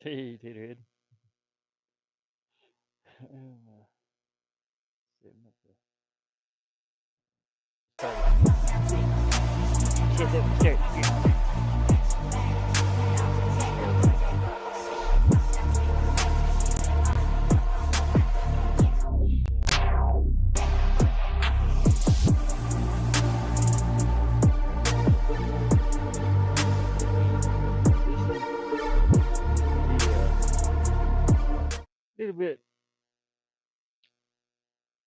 Hey, Taterhead. Uh, Sitting up there. Shit, that was little bit,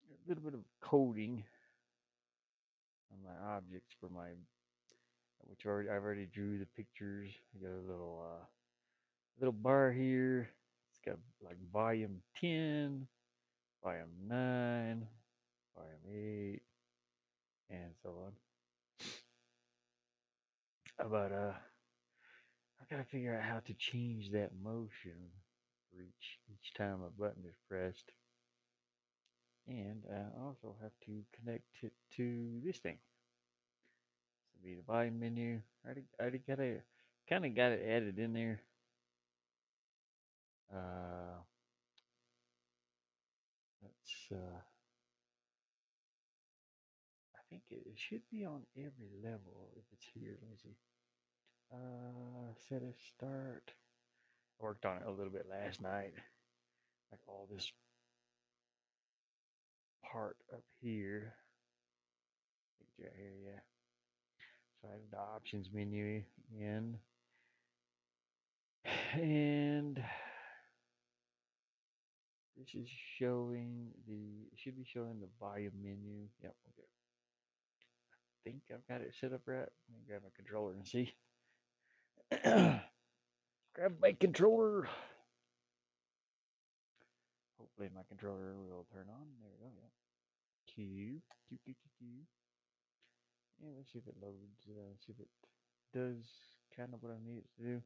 a little bit of coding on my objects for my, which I've already drew the pictures. I got a little bar here. It's got like volume 10, volume 9, volume 8, and so on. But I gotta figure out how to change that motion for each time a button is pressed. And I also have to connect it to this thing. This will be the volume menu. I already kind of got it added in there. Uh, let's. I think it should be on every level if it's here. Let me see. Set a start. I worked on it a little bit last night. Like all this part up here. Right here, yeah. So I have the options menu in. And this is showing should be showing the volume menu. Yep, okay. I think I've got it set up right. Let me grab my controller and see. Grab my controller. Hopefully my controller will turn on. There we go, yeah. Q, Q, Q, Q, Q. And let's see if it loads, see if it does kind of what I need it to do.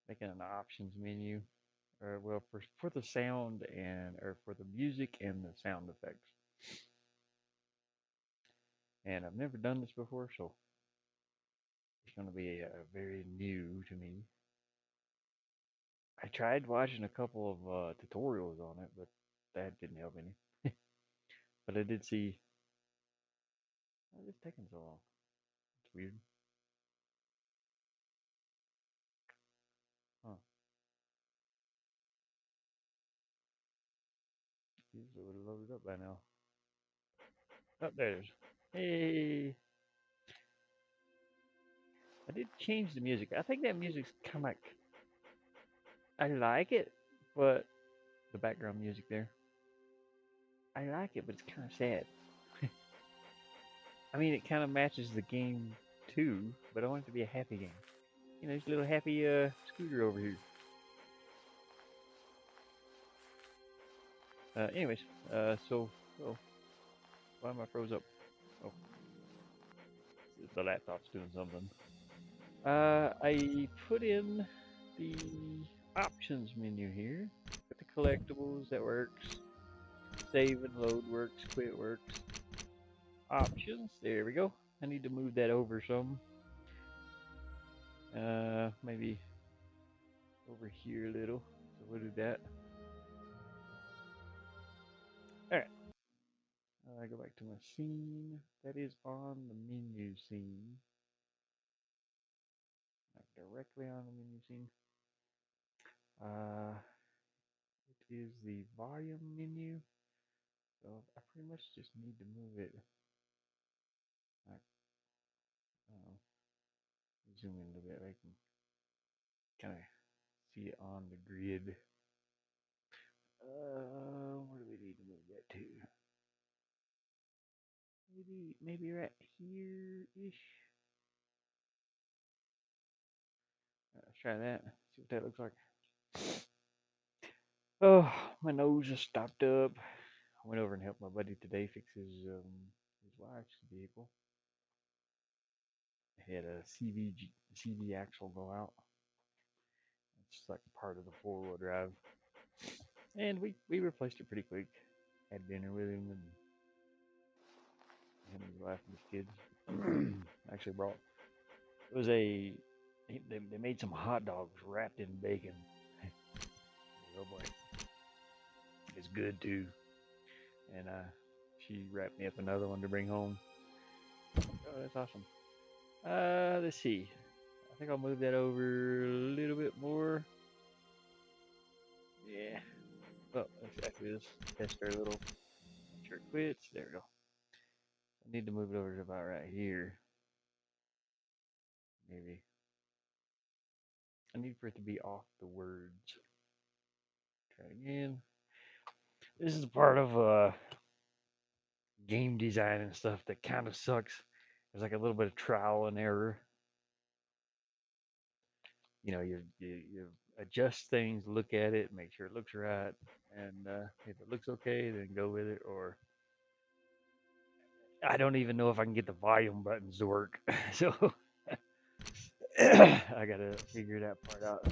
Making an options menu. Well, for the sound or for the music and the sound effects. And I've never done this before, so it's going to be very new to me. I tried watching a couple of tutorials on it, but that didn't help any. But I did see. Why is it taking so long? It's weird. Huh. Usually it would have loaded up by now. Oh, there it is. Hey. I did change the music. I think that music's kind of like. I like it, but the background music there. I like it, but it's kind of sad. I mean, it kind of matches the game too, but I want it to be a happy game. You know, this little happy scooter over here. Anyways, oh, why am I froze up? Oh, the laptop's doing something. I put in the options menu here. Got the collectibles that works. Save and load works. Quit works. Options. There we go. I need to move that over some. Maybe over here a little. So we'll do that. All right. I go back to my scene. That is on the menu scene. Like directly on the menu scene. It is the volume menu. So I pretty much just need to move it. Like, zoom in a little bit. I can kind of see it on the grid. Where do we need to move that to? Maybe right here ish. Let's try that. See what that looks like. Oh, my nose just stopped up. I went over and helped my buddy today fix his wife's vehicle. He had a CV axle go out. It's like part of the four-wheel drive, and we replaced it pretty quick. Had dinner with him and his wife and his kids. Actually brought it was a They made some hot dogs wrapped in bacon. Oh boy, it's good too. And she wrapped me up another one to bring home. Oh, that's awesome. Let's see. I think I'll move that over a little bit more. Yeah. Oh, actually, let's test our little. Make sure it quits. There we go. I need to move it over to about right here. Maybe. I need for it to be off the words. Try it again. This is part of game design and stuff that kind of sucks. There's like a little bit of trial and error. You adjust things, look at it, make sure it looks right, and if it looks okay, then go with it. Or I don't even know if I can get the volume buttons to work, so I gotta figure that part out.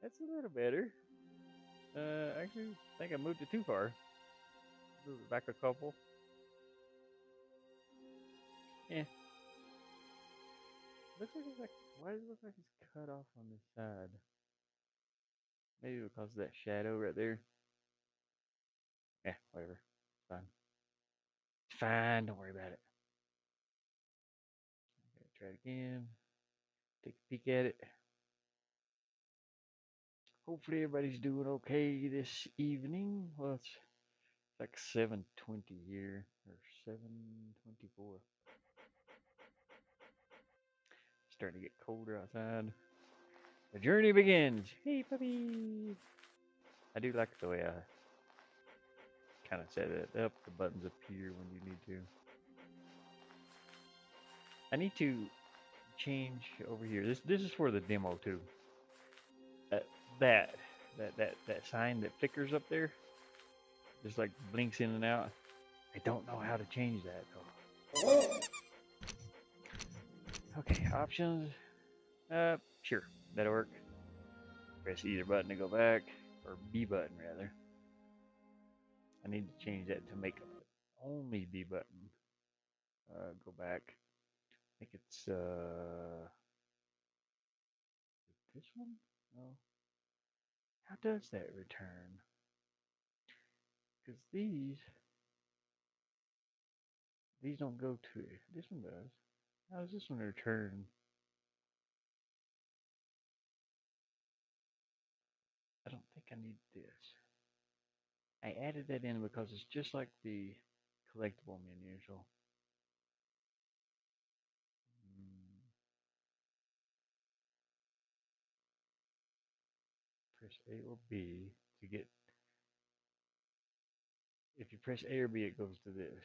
That's a little better. Actually, I think I moved it too far. Move it back a couple. Yeah, looks like it's like. Why does it look like it's cut off on this side? Maybe because of that shadow right there. Yeah, whatever. Fine. Fine. Don't worry about it. Okay, try it again. Take a peek at it. Hopefully everybody's doing okay this evening. Well, it's like 7:20 here, or 7:24. Starting to get colder outside. The journey begins. Hey, puppy. I do like the way I kind of set it up. The buttons appear when you need to. I need to change over here. This is for the demo too. Uh, that that sign that flickers up there, just like blinks in and out. I don't know how to change that though. Okay, options. Sure, that'll work. Press either button to go back, or B button rather. I need to change that to make only B button. Go back. I think it's this one. No. How does that return? Because these don't go to it. This one does. How does this one return? I don't think I need this. I added that in because it's just like the collectible menu. So mm, press A or B to get. If you press A or B, it goes to this.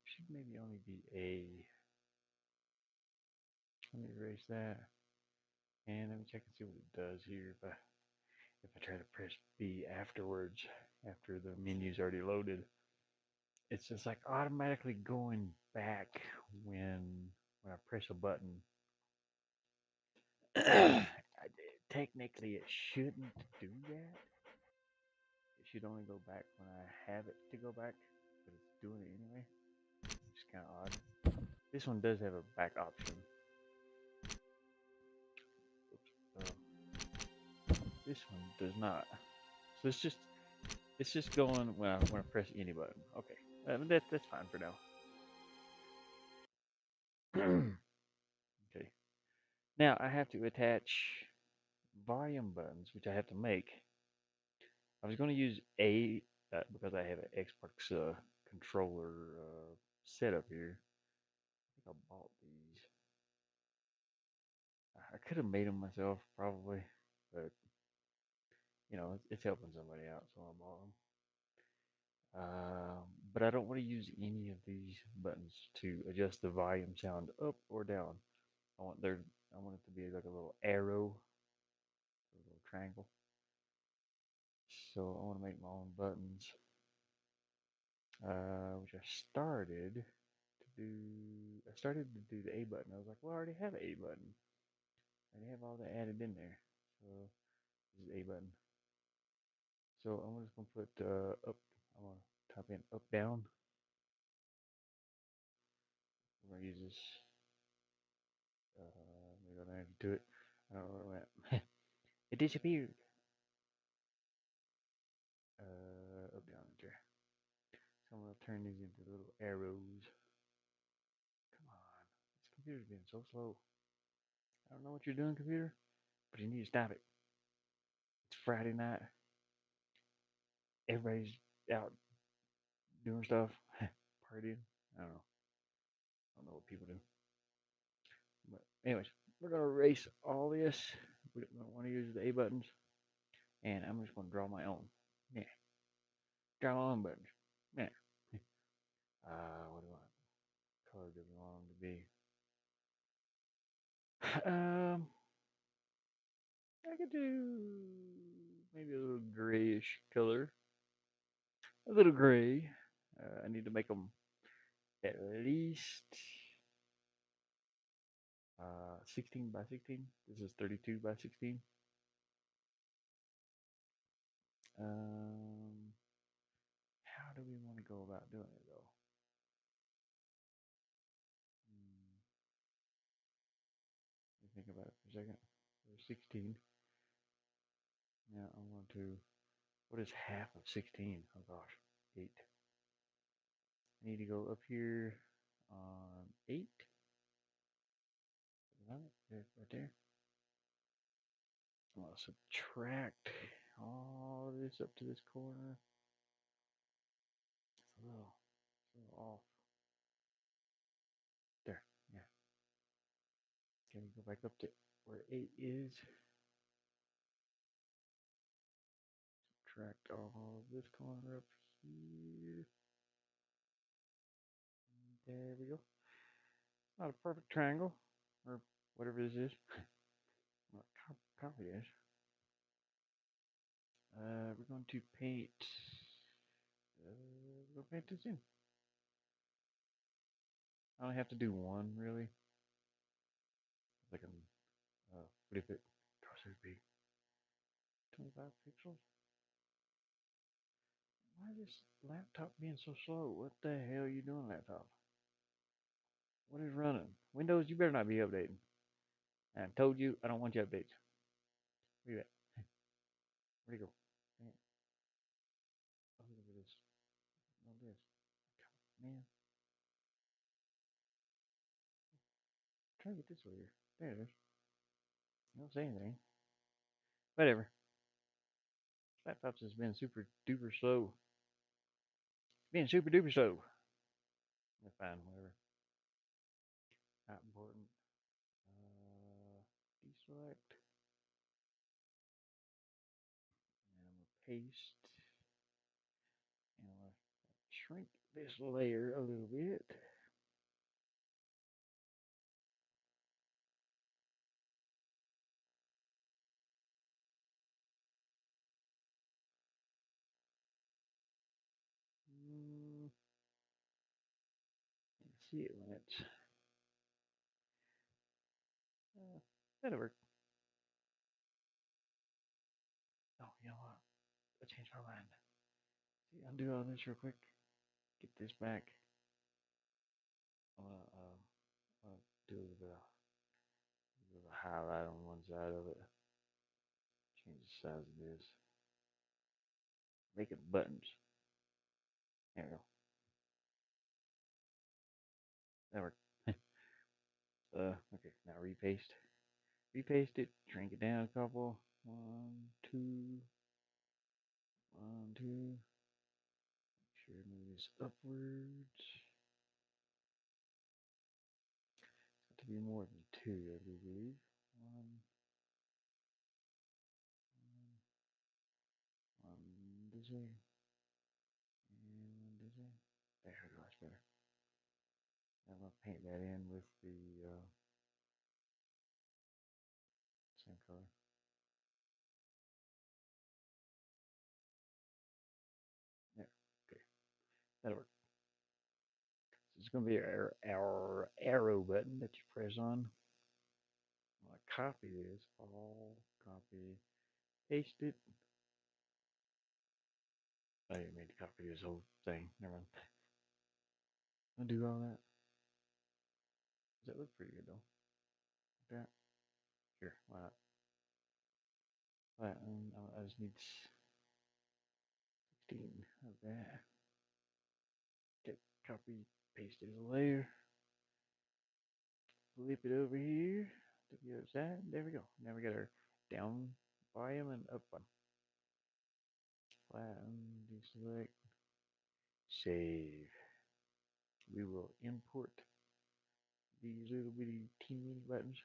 Should maybe only be A. Let me erase that. And let me check and see what it does here. If I try to press B afterwards, after the menu's already loaded, it's just like automatically going back when when I press a button. Technically, it shouldn't do that. It should only go back when I have it to go back, but it's doing it anyway. It's kind of odd. This one does have a back option. Oops. This one does not. So it's just going when I press any button. Okay, that's fine for now. Okay. Now I have to attach volume buttons, which I have to make. I was going to use A because I have an Xbox controller setup here. I think I bought these. I could have made them myself probably, but it's helping somebody out, so I bought them. But I don't want to use any of these buttons to adjust the volume sound up or down. I want it to be like a little arrow, a little triangle. So I want to make my own buttons, which I started to do. I started to do the A button. I was like, well, I already have an A button. I already have all that added in there. So this is A button. So I'm just gonna put up. I'm gonna type in up down. We're gonna use this? Maybe I don't have to do it. I don't know where it went. It disappeared. Up down there. So I'm gonna turn these into little arrows. Come on. This computer's being so slow. I don't know what you're doing, computer, but you need to stop it. It's Friday night. Everybody's out doing stuff, partying. I don't know. I don't know what people do. But anyways, we're gonna erase all this. We don't want to use the A buttons, and I'm just gonna draw my own. Yeah, draw my own buttons. Yeah. What do I? Color do we want them to be? I could do maybe a little grayish color. A little gray. I need to make them at least 16 by 16. This is 32 by 16. How do we want to go about doing it though? Hmm, let me think about it for a second. There's 16. Now I'm going to. What is half of 16? Oh gosh, 8. I need to go up here on 8. Right there. I'm going to subtract all this up to this corner. It's a little off. There, yeah. Can we go back up to where 8 is? Subtract all of this corner up here. There we go. Not a perfect triangle, or whatever this is. Copy this. We're going to paint. We're going to paint this in. I only have to do one, really. I can flip it. Gosh, it'd be 25 pixels. Why is this laptop being so slow? What the hell are you doing, laptop? What is running? Windows, you better not be updating. I told you I don't want you updates. Where you at? Where'd you go? Man. Oh, look at this. All this. Man. Try to get this over here. There it is. You don't say anything. Whatever. Laptops has been super duper slow. Being super duper slow. That's fine, whatever. Not important. Deselect. And I'm going to paste. And I'm going to shrink this layer a little bit. See it when it's. That'll work. Oh, you know what? I changed my mind. See, undo all this real quick. Get this back. I'm gonna do a bit of a highlight on one side of it. Change the size of this. Make it buttons. There we go. That worked. Okay, now repaste. Repaste it. Shrink it down a couple. 1, 2. 1, 2. Make sure to move this upwards. It's got to be more than 2, I believe. 1. 1 this way. And 1 this way. There we go. That's better. I'm gonna paint that in with the same color. Yeah, okay, that'll work. So it's gonna be our arrow button that you press on. I'm gonna copy this, all copy, paste it. I didn't mean to copy this whole thing. Never mind. I'll do all that. That look pretty good though. That here, why not? I just need 16 of that. Get copy, paste it as a layer. Flip it over here to the other side. There we go. Now we got our down volume and up one. Flatten, deselect, save. We will import these little bitty teeny buttons.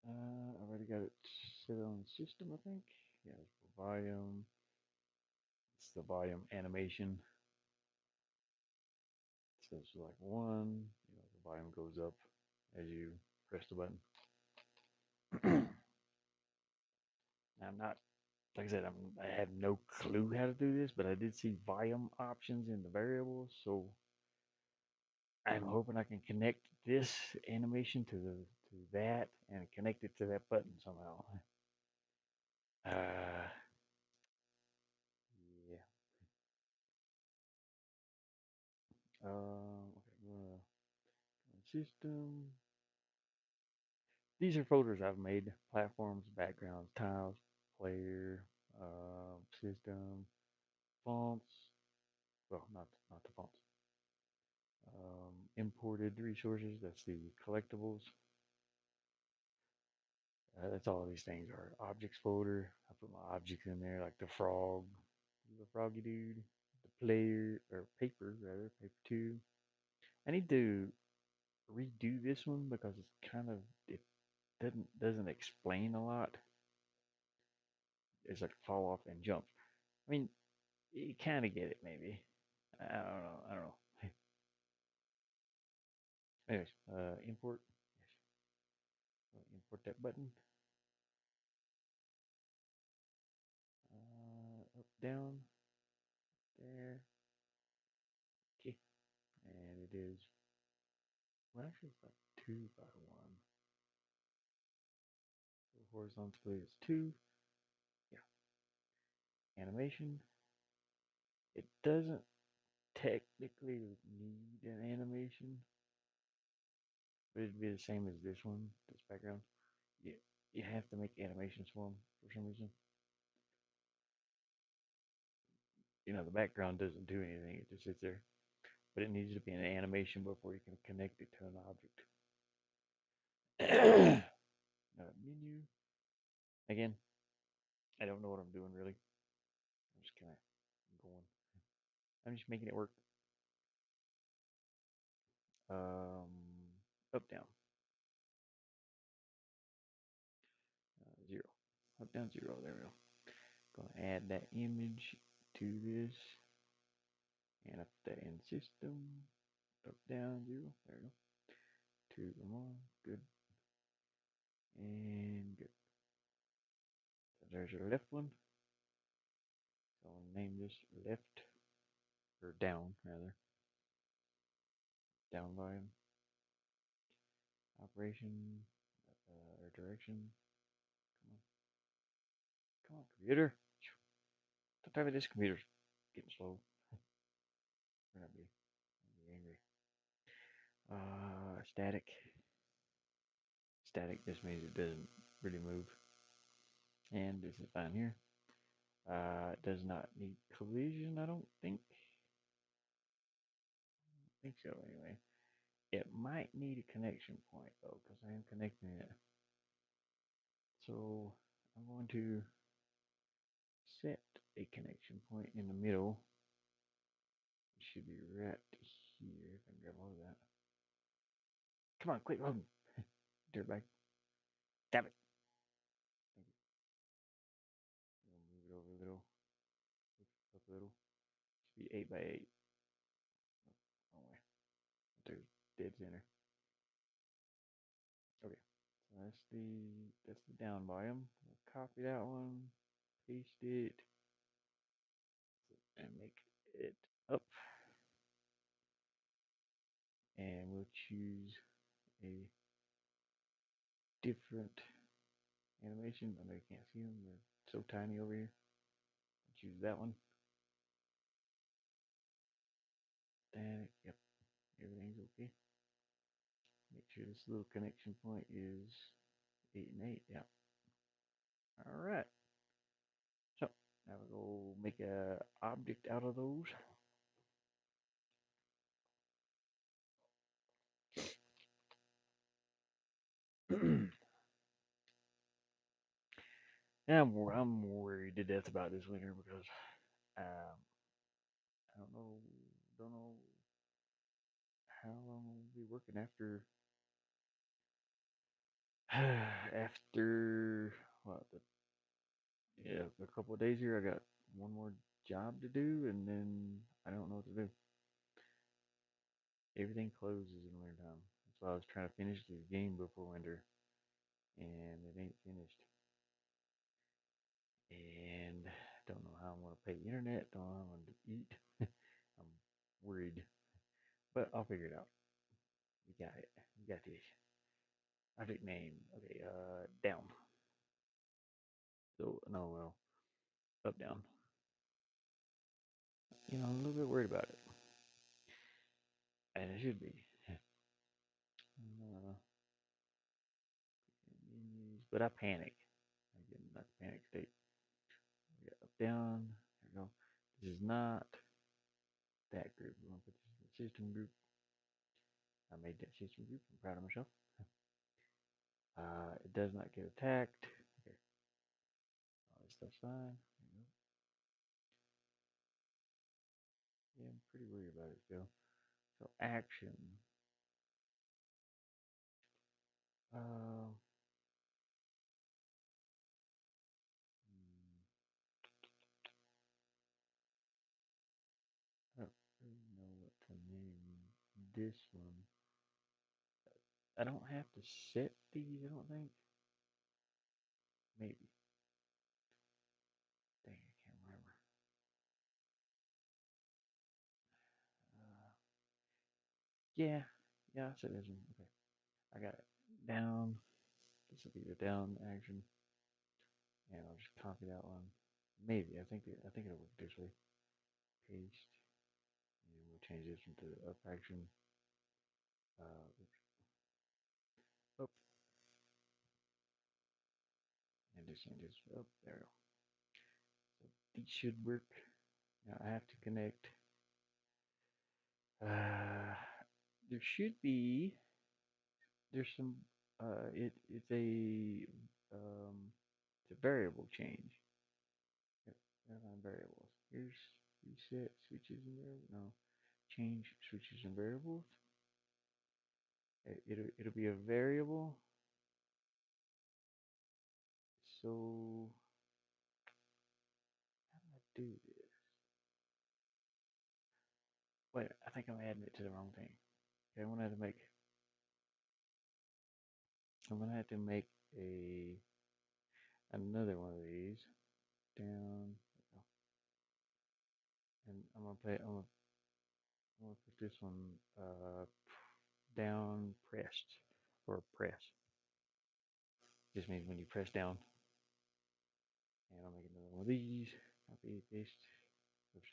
I already got it set on system, I think. Yeah, it's for volume. It's the volume animation. So select one. The volume goes up as you press the button. I'm not, like I said, I have no clue how to do this, but I did see volume options in the variables, so I'm hoping I can connect this animation to that and connect it to that button somehow. Uh, yeah. Okay. System. These are folders I've made: platforms, backgrounds, tiles, player, system, fonts. Well, not the fonts. Imported resources. That's the collectibles. That's all these things are. Objects folder. I put my objects in there, like the frog, the froggy dude, the player or paper rather, paper two. I need to redo this one because it's kind of it doesn't explain a lot. It's like fall off and jump. I mean, you kind of get it maybe. I don't know. I don't know. Anyways, import. Yes. Import that button. Up, down, there. Okay. And it is. Well, actually, it's like 2 by 1. So horizontally, it's 2. Yeah. Animation. It doesn't technically need an animation, but it'd be the same as this one, this background. You, you have to make animations for them for some reason. The background doesn't do anything, it just sits there. But it needs to be an animation before you can connect it to an object. Menu. Again, I don't know what I'm doing really. I'm just kind of going. I'm just making it work. Um, Up, down, 0. Up, down, 0. There we go. Gonna add that image to this, and up that in system. Up, down, 0. There we go. 2 or more. Good. And good. So there's your left one. So I'll name this left, or down rather. Down volume. Operation, or direction. Come on. Come on, computer. Don't tell me this computer's getting slow. We're gonna be angry. Static. Static just means it doesn't really move. And this is fine here. It does not need collision, I don't think. I think so anyway. It might need a connection point though, because I am connecting it. So I'm going to set a connection point in the middle. It should be right here. If I can grab all of that. Come on, quick, load. Dirtbag. Damn it. Thank you. We'll move it over a little. Up a little. Should be 8 by 8. Oh, way. There's dead center. Okay. So that's the down volume. We'll copy that one, paste it, and make it up. And we'll choose a different animation. I know you can't see them, they're so tiny over here. Choose that one. everything's okay. Make sure this little connection point is 8 and 8. Yeah. All right. So now we'll make a object out of those. Yeah, I'm worried to death about this winter because I don't know how long we'll be working after after what yeah, a couple of days here. I got one more job to do, and then I don't know what to do. Everything closes in wintertime. That's why I was trying to finish this game before winter, and it ain't finished. And don't know how I'm gonna pay internet. Don't know how I'm gonna eat. I'm worried, but I'll figure it out. We got it. We got this. Object name. Okay. Down. So no, well, up down. I'm a little bit worried about it, and it should be. Uh, but I panic. I get in that panic state. We got up down. There we go. This is not that group. We're gonna put this in the system group. I made that system group. I'm proud of myself. It does not get attacked. Okay. All this stuff's fine. There we go. Yeah, I'm pretty worried about it still. So action. Uh, I don't really know what to name this one. I don't have to set these, I don't think. Maybe. Dang, I can't remember. Uh, yeah, yeah, I said this one. Okay, I got it. Down. This will be the down action, and I'll just copy that one. Maybe I think it'll work this way. Paste, and we'll change this one to up action. Up, and just change this up. There we go. So these should work. Now I have to connect. There should be. There's some. It's a variable change. Yep, airline variables. Here's reset switches and variables. No, change switches and variables. It'll be a variable. So how do I do this? Wait, I think I'm adding it to the wrong thing. Okay, I'm gonna have to make a another one of these down, and I'm gonna put this one down pressed or press. Just means when you press down. And I'll make another one of these. Copy, paste. Oops.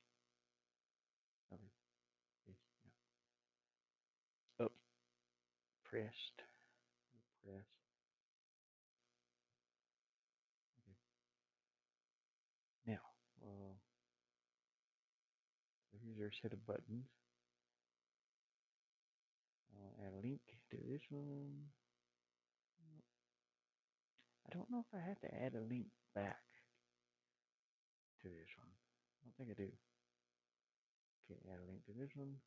Copy, paste. Yeah. Up, pressed, press. Okay. Now, so here's our set of buttons. I'll add a link to this one. I don't know if I have to add a link back to this one. I don't think I do. Okay, add a link to this one.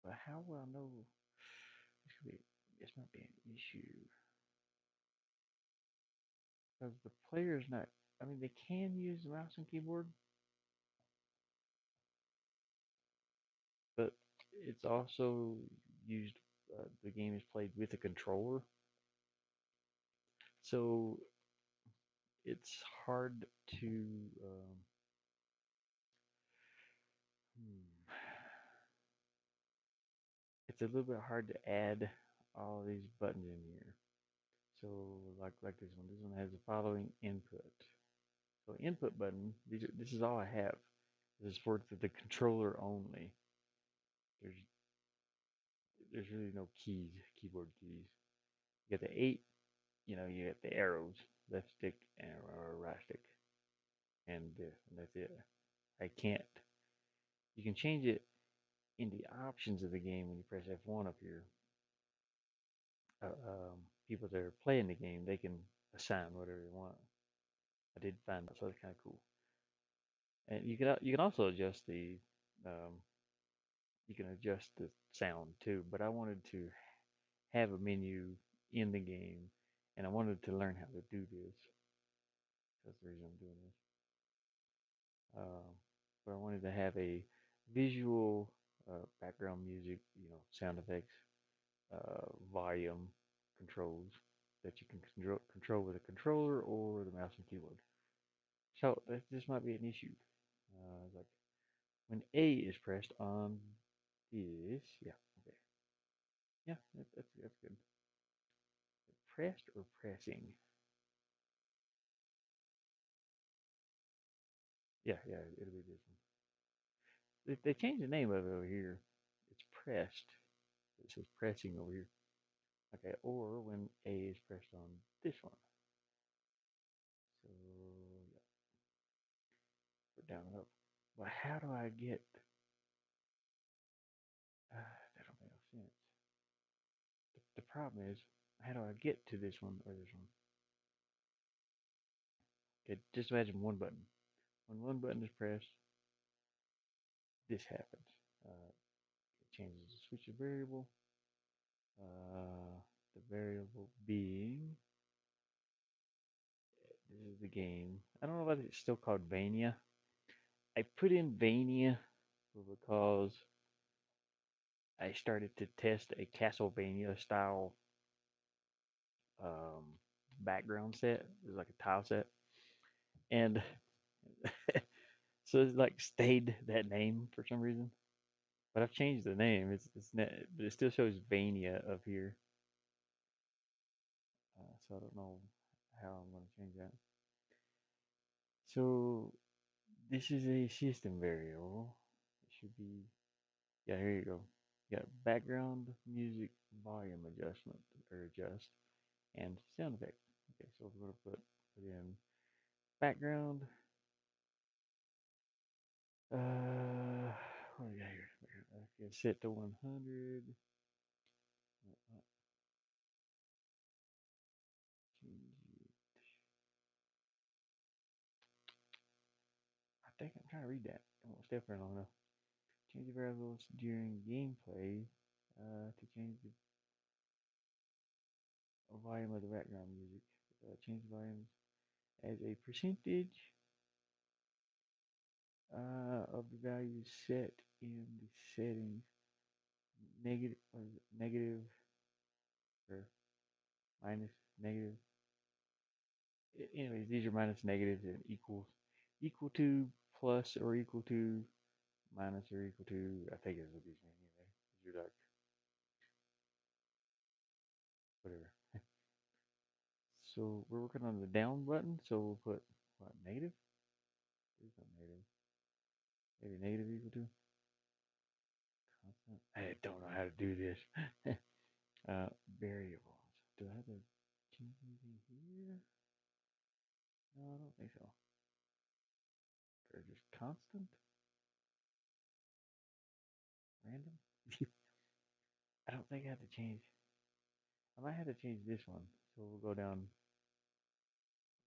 But how will I know this might be an issue? Because the player's not, I mean, they can use the mouse and keyboard, but it's also used, the game is played with a controller. So it's hard to, um, hmm, it's a little bit hard to add all these buttons in here. So like this one has the following input. So input button, this is all I have. This is for the controller only. There's there's really no keys, keyboard keys. You got the 8, you got the arrows, left stick and or right stick, and that's it. I can't. You can change it in the options of the game when you press F1 up here. People that are playing the game, they can assign whatever they want. I did find that, so that's kind of cool. And you can also adjust um, the sound too. But I wanted to have a menu in the game, and I wanted to learn how to do this. That's the reason I'm doing this. Um, but I wanted to have a visual background music, sound effects, volume controls that you can control with a controller or the mouse and keyboard. So this might be an issue. Like when A is pressed on this, yeah, okay, yeah, that's good. Pressed or pressing? Yeah, it'll be this one. They changed the name of it over here. It's pressed. It says pressing over here. Okay, or when A is pressed on this one. So yeah, put down and up. But how do I get? That don't make no sense. The problem is, how do I get to this one or this one? Okay, just imagine one button. When one button is pressed, this happens. It changes the switch of variable. The variable being this is the game. I don't know if it's still called Vania. I put in Vania because I started to test a Castlevania style um, background set. It was like a tile set, and so it's like stayed that name for some reason. But I've changed the name. But it still shows Vania up here. So I don't know how I'm going to change that. So this is a system variable. It should be, yeah, here you go. You got background music volume adjustment or adjust and sound effect. Okay, so we're going to put in background. What do we got here? Okay, set to 100. I think I'm trying to read that. I won't step for long enough. Change the variables during gameplay to change the volume of the background music. Change the volume as a percentage of the value set in the settings. Negative or minus negative. Anyways, these are minus negatives and equal to plus or equal to minus or equal to. I think it's what these mean anyway. These are like whatever. So we're working on the down button. So we'll put what negative? There's no negative. Maybe negative equal to constant. I don't know how to do this. Variables. Do I have to change anything here? No, I don't think so. They're just constant, random. I don't think I have to change. I might have to change this one. So we'll go down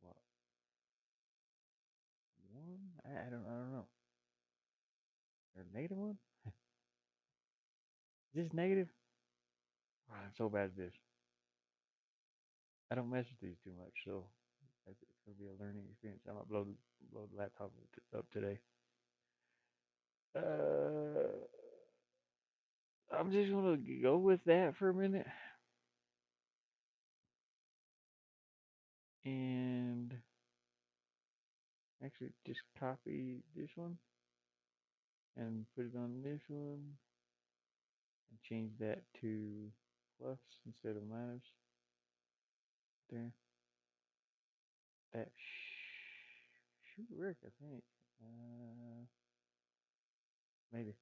what one? I don't know. Or negative one? Is this negative? Oh, I'm so bad at this. I don't mess with these too much, so it's gonna be a learning experience. I might blow the laptop up today. Uh, I'm just gonna go with that for a minute and actually just copy this one and put it on this one and change that to plus instead of minus there. That should work, I think. Maybe.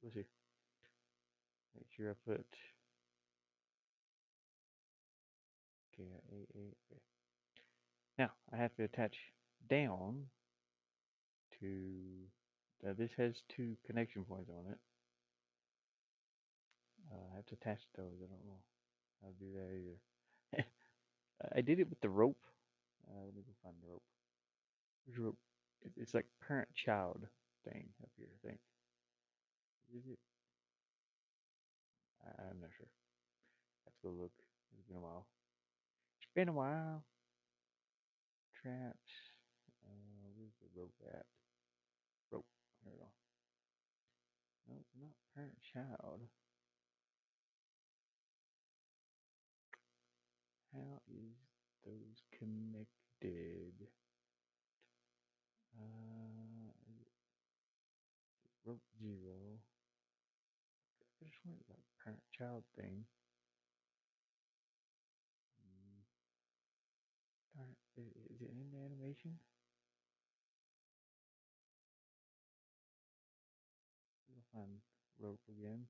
We'll see. Make sure I put okay. Now I have to attach down to this has 2 connection points on it. I have to attach those. I don't know how to do that either. I did it with the rope. Let me go find the rope. Where's the rope? It's like parent-child thing up here, I think. Is it? I'm not sure. Let's go look. It's been a while. It's been a while. Traps. Where's the rope at? Rope. There we go. No, it's not parent-child. How is those connected? Rope 0. I just went like parent-child thing. Is it in the animation? We'll find rope again.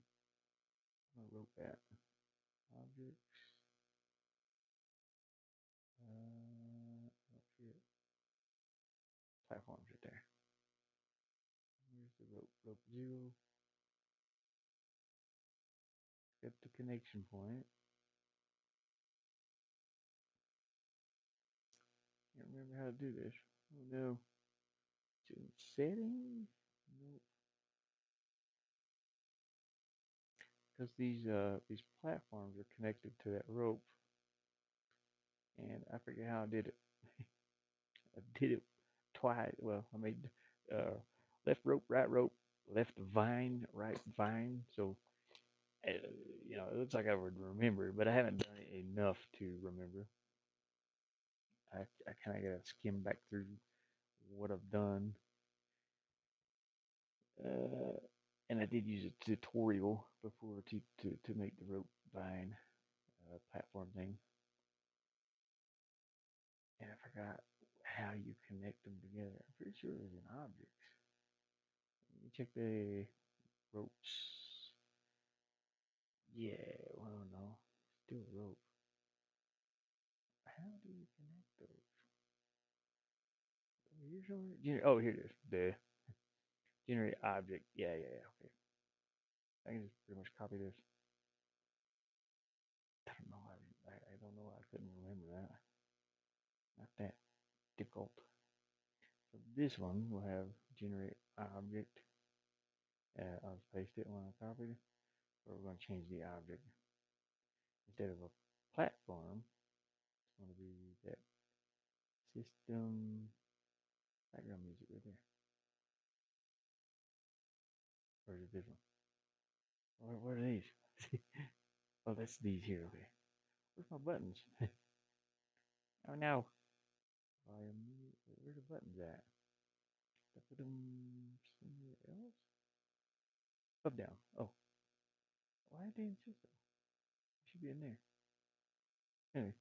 Where's rope at? Objects. Oh shit. Platforms right there. Where's the rope? Rope 0. Got the connection point. Can't remember how to do this. Oh no. It's in settings? Nope. Because these platforms are connected to that rope. And I forget how I did it. I did it twice. Well, I made left rope, right rope, left vine, right vine. So, it looks like I would remember, but I haven't done it enough to remember. I kind of got to skim back through what I've done. And I did use a tutorial before to make the rope vine platform thing. And I forgot how you connect them together. I'm pretty sure it was in objects. Let me check the ropes. Yeah, well, no. Still rope. How do you connect those? Here's oh, here it is. The generate object. Yeah. Okay. I can just pretty much copy this. I don't know. I don't know. I couldn't remember that. Not that difficult. So this one will have generate object. I'll just paste it when I copy it. But we're going to change the object. Instead of a platform, it's going to be that system background music right there. Or is it this one? What are these? Oh, that's these here. Okay. Where's my buttons? Oh no. Where the buttons at? I put them somewhere else? Up, down. Oh. Why are they in system? They should be in there. Anyway.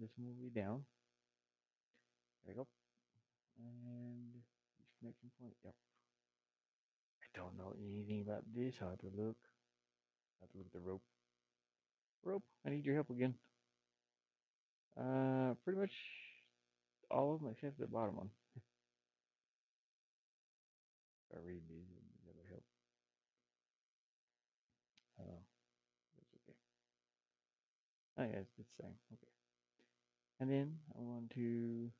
This one will be down. There we go. And each connection point. Yep. I don't know anything about this. I'll have to look. I'll have to look at the rope. Rope, I need your help again. Pretty much all of them except the bottom one. I read these, that would help. That's okay. Oh yeah, it's the same. Okay. And then I want to.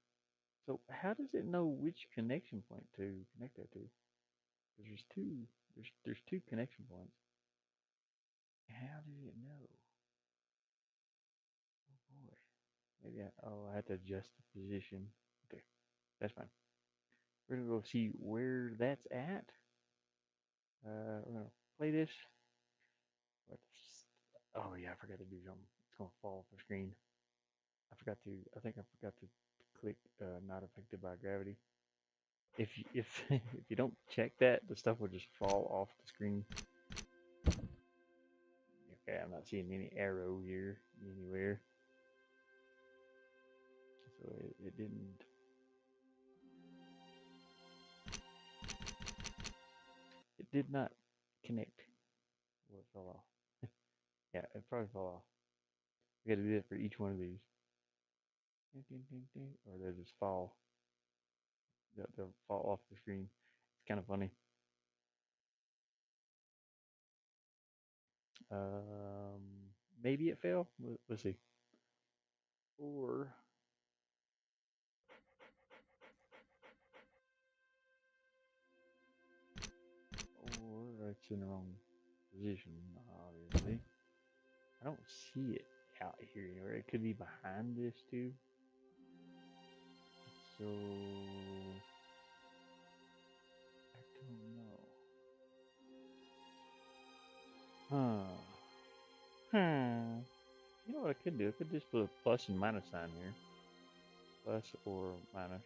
So how does it know which connection point to connect that to? Because there's two. There's 2 connection points. How does it know? Oh boy. Maybe I have to adjust the position. Okay, that's fine. We're gonna go see where that's at. We're gonna play this. Oh yeah, I forgot to do something. It's gonna fall off the screen. I think I forgot to click not affected by gravity. If if you don't check that, the stuff will just fall off the screen. Okay, I'm not seeing any arrow here anywhere. So it didn't. did not connect. Well, it fell off. Yeah, it probably fell off. We got to do that for each one of these. Or they'll just fall. They'll fall off the screen. It's kind of funny. Maybe it fell. Let's see. Or it's in the wrong position, obviously. I don't see it out here anywhere. It could be behind this too. So I don't know. You know what I could do? I could just put a plus and minus sign here. Plus or minus.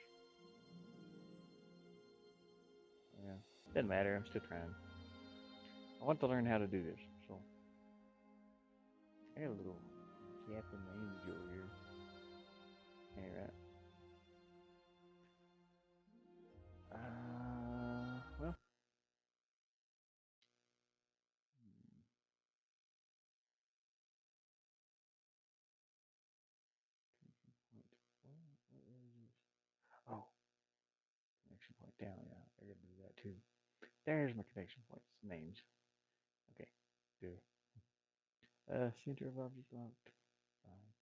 Yeah. Doesn't matter. I'm still trying. I want to learn how to do this. So I got a little gap in the image over here. Alright. Well. What is this? Oh, connection point down. Yeah, I gotta do that too. There's my connection points names. Okay, do. Center of object locked.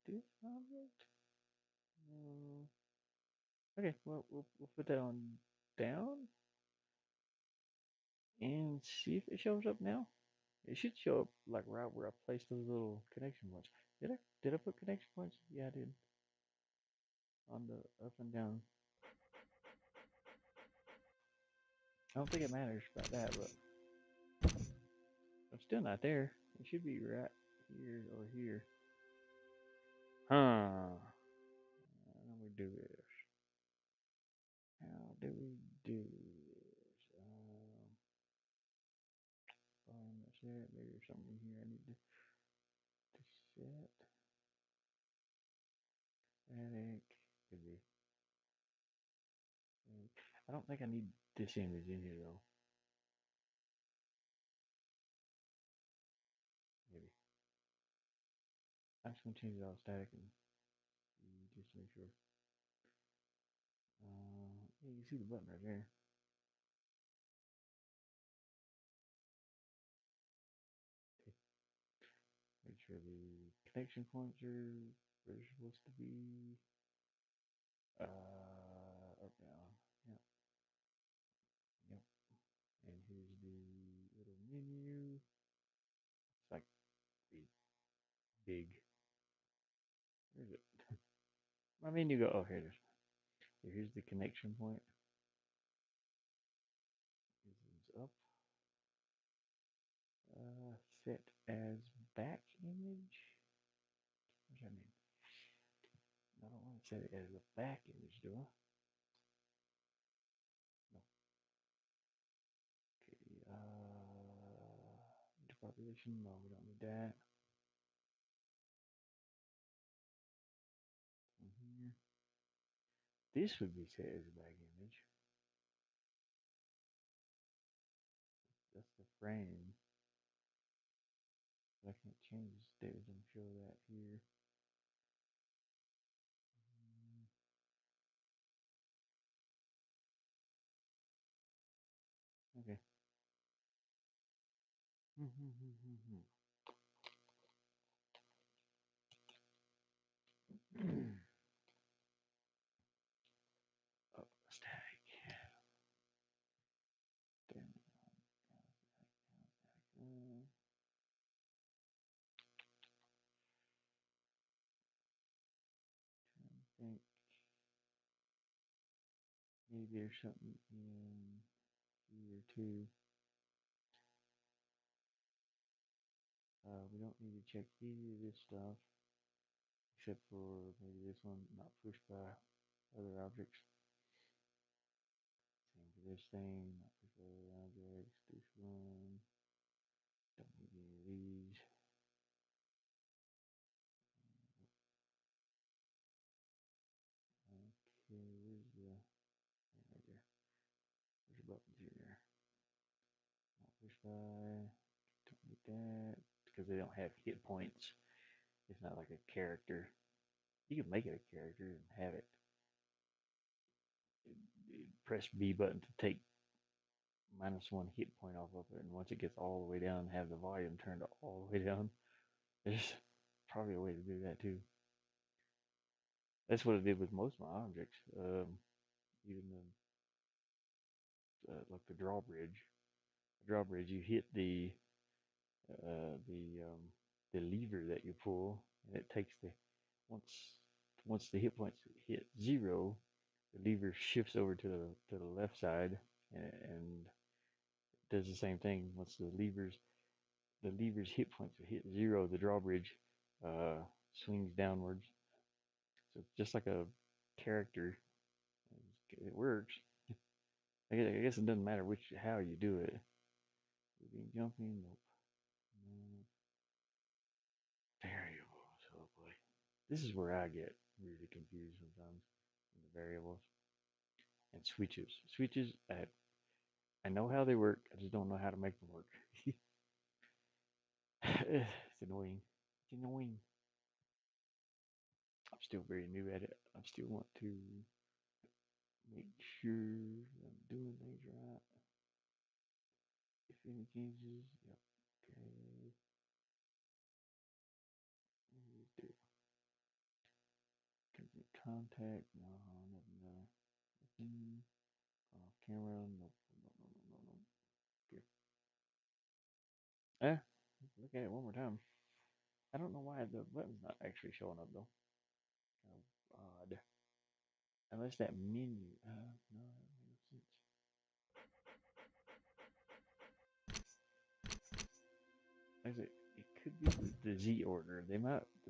This object. Okay, well we'll put that on down and see if it shows up now. It should show up like right where I placed those little connection points. Did I? Did I put connection points? Yeah, I did. On the up and down. I don't think it matters about that, but I'm still not there. It should be right here or here. Huh. How do we do this? How do we do this? That's it. Maybe there's something here I need to set. Static. Could be. I don't think I need this image in here though. Maybe. I'm just gonna change it all static and just to make sure. Yeah, you can see the button right there. Okay. Make sure the connection points are where they're supposed to be. Up down. Yep. Yep. And here's the little menu. It's like big. Where's it? My menu go. Oh, here it is. Here's the connection point. It zooms up. Set as back image. What does that mean? I don't want to set it as a back image, do I? No. Okay. Interpolation. No, we don't need that. From here. This would be set as a back image. That's the frame. But I can't change the state and show that here. Okay. Oh, static. Damn it. I think maybe there's something in here too. We don't need to check any of this stuff except for maybe this one, not pushed by other objects. Same for this thing, not pushed by other objects. This one, don't need any of these. Okay, where's the right there? There's a button here. Not Like that, because they don't have hit points. It's not like a character. You can make it a character and have it. Press B button to take -1 hit point off of it, and once it gets all the way down, have the volume turned all the way down. There's probably a way to do that too. That's what I did with most of my objects. Even like the drawbridge. The drawbridge, you hit uh, the um, the lever that you pull, and it takes the once once the hit points hit 0, the lever shifts over to the left side and does the same thing. Once the lever's hit points hit 0, the drawbridge uh, swings downwards. So it's just like a character. It works. I guess it doesn't matter how you do it. Jumping, nope. No. Variables. Oh boy, this is where I get really confused sometimes. In the variables and switches. Switches, I know how they work. I just don't know how to make them work. It's annoying. It's annoying. I'm still very new at it. I still want to make sure I'm doing things right. If any changes, yep. Okay. Do contact. No, nothing there. Nothing. Off camera. Nope. No, no, no, no, no. Here. Look at it one more time. I don't know why the button's not actually showing up though. Kind of odd. Unless that menu. No, that makes sense. Actually, it could be the Z order. The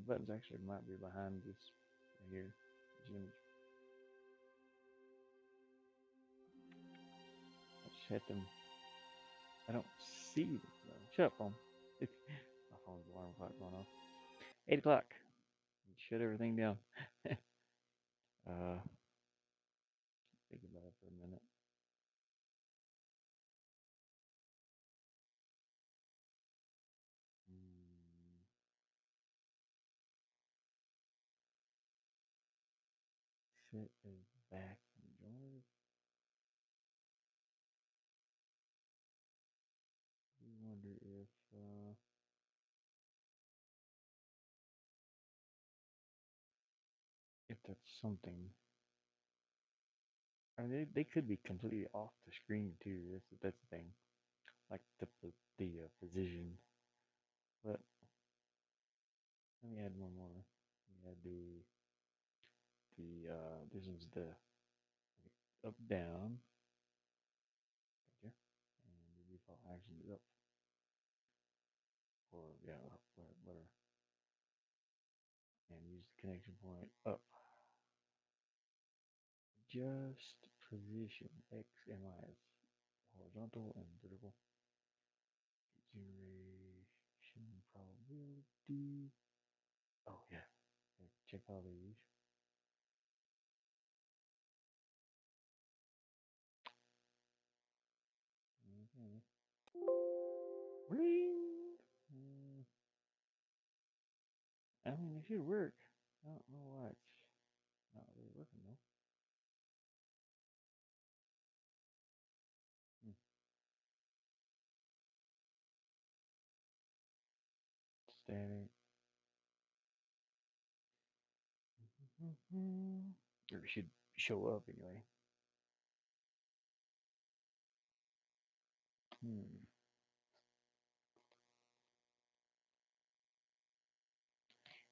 buttons actually might be behind this right here. I just hit them. I don't see them. Shut up, phone. My phone's alarm clock going off. 8 o'clock. Shut everything down. uh, think about it for a minute. Hmm. Set is back. Enjoy. We wonder if that's something. I mean, they could be completely off the screen too. That's the thing. Like the position. But let me add one more. Let me add the this is the up down. Right here. And the default action is up. Or yeah, up, whatever. And use the connection point up. Just position X and Y as horizontal and vertical. Generation probability. Oh yeah. Check all these. Okay. Ring. I mean, it should work. I don't know why it's not really working though. Hmm. Static. Or it should show up anyway. Hmm.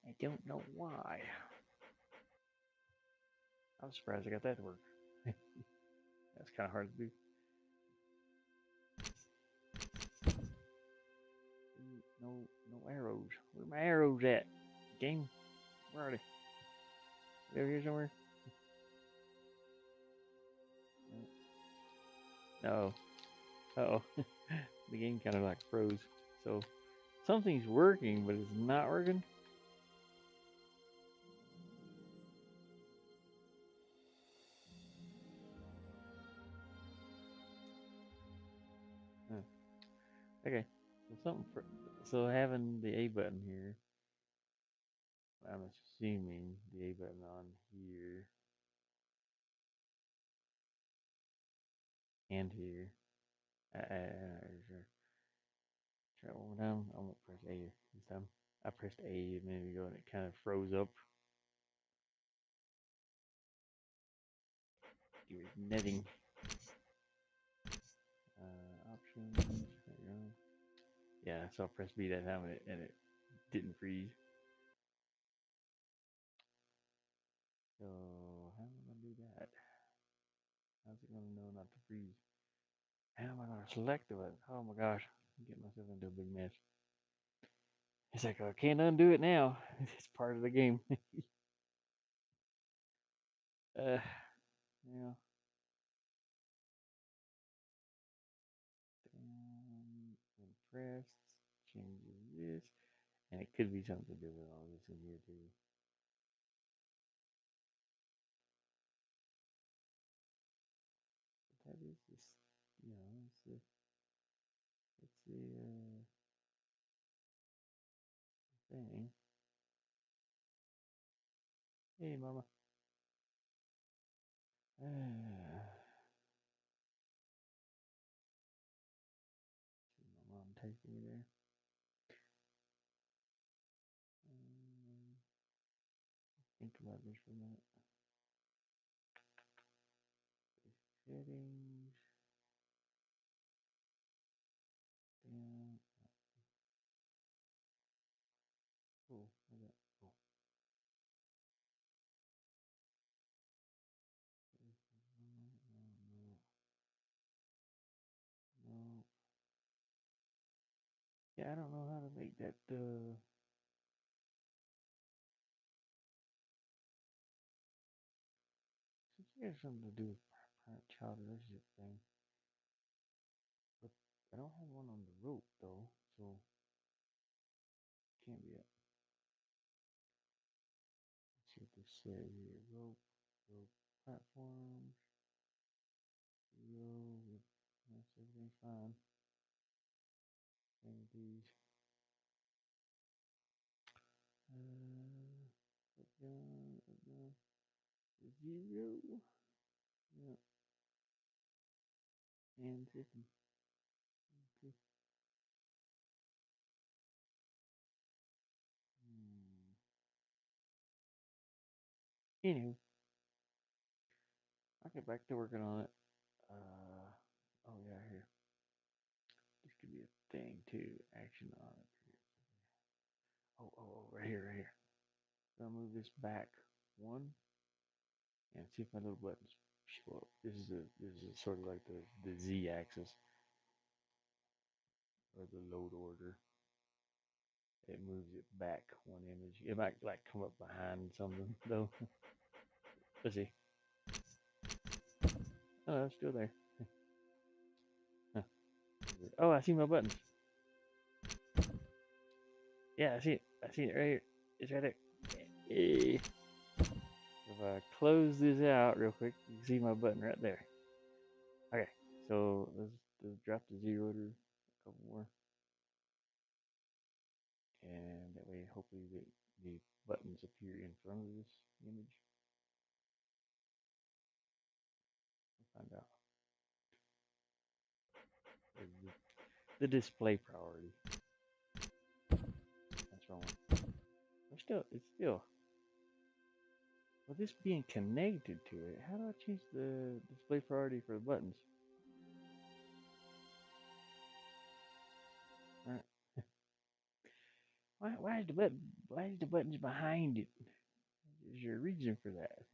I don't know why. I'm surprised I got that to work. That's kind of hard to do. No arrows. Where are my arrows at? Game? Where are they? They over here somewhere? No. Uh-oh. The game kind of like froze. So something's working, but it's not working. Huh. Okay. So so having the A button here, I'm assuming the A button on here and here. Sure. Try it one more time. I won't press A this time. I pressed A a minute ago and it kind of froze up. It was netting. Options. There you go. Yeah, so I pressed B that time and it didn't freeze. So how am I gonna do that? How's it gonna know not to freeze? How am I gonna select it? Oh my gosh, I'm getting myself into a big mess. It's like I can't undo it now. It's part of the game. uh, yeah. And press changes this, and it could be something to do with all this in here too. But that is this, it's the thing. Hey, mama. My mom texted me there. Um, think about this for a minute. Settings. Down. Oh, where's that? Oh, no, no, no. Yeah, I don't know how to make that. It has something to do with parent-child relationship thing, but I don't have one on the rope though, so can't be it. Let's see what this says here. Rope platforms. Rope. That's everything's fine. And these. Up down, zero. Yeah, and system. Okay. Anyway, I'll get back to working on it. Oh yeah, here. This could be a thing too. Action on it. Oh, right here, right here. So I'll move this back one and see if my little buttons show up. This is sort of like the Z axis or the load order. It moves it back one image. It might like come up behind something though. Let's see. Oh, it's still there. Huh. Oh, I see my buttons. Yeah, I see it. I see it right here. It's right there. Hey. If I close this out real quick, you can see my button right there. Okay, so let's drop the zero order a couple more. And that way hopefully the buttons appear in front of this image. We'll find out. The display priority. That's wrong. It's still with this being connected to it. How do I change the display priority for the buttons? All right. Why is the buttons behind it? Is there a reason for that?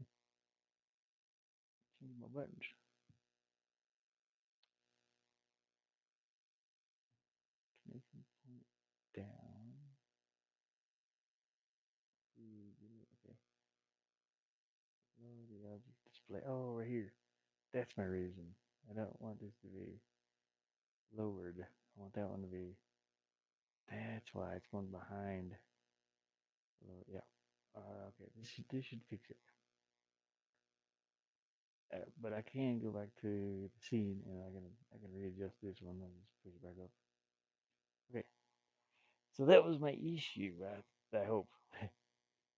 Change my buttons. Connection point down. Okay. Lower the object display. Oh, right here. That's my reason. I don't want this to be lowered. I want that one to be. That's why it's going behind. Yeah. Okay. This should fix it. But I can go back to the scene and I can readjust this one and just push it back up. Okay, so that was my issue. I hope.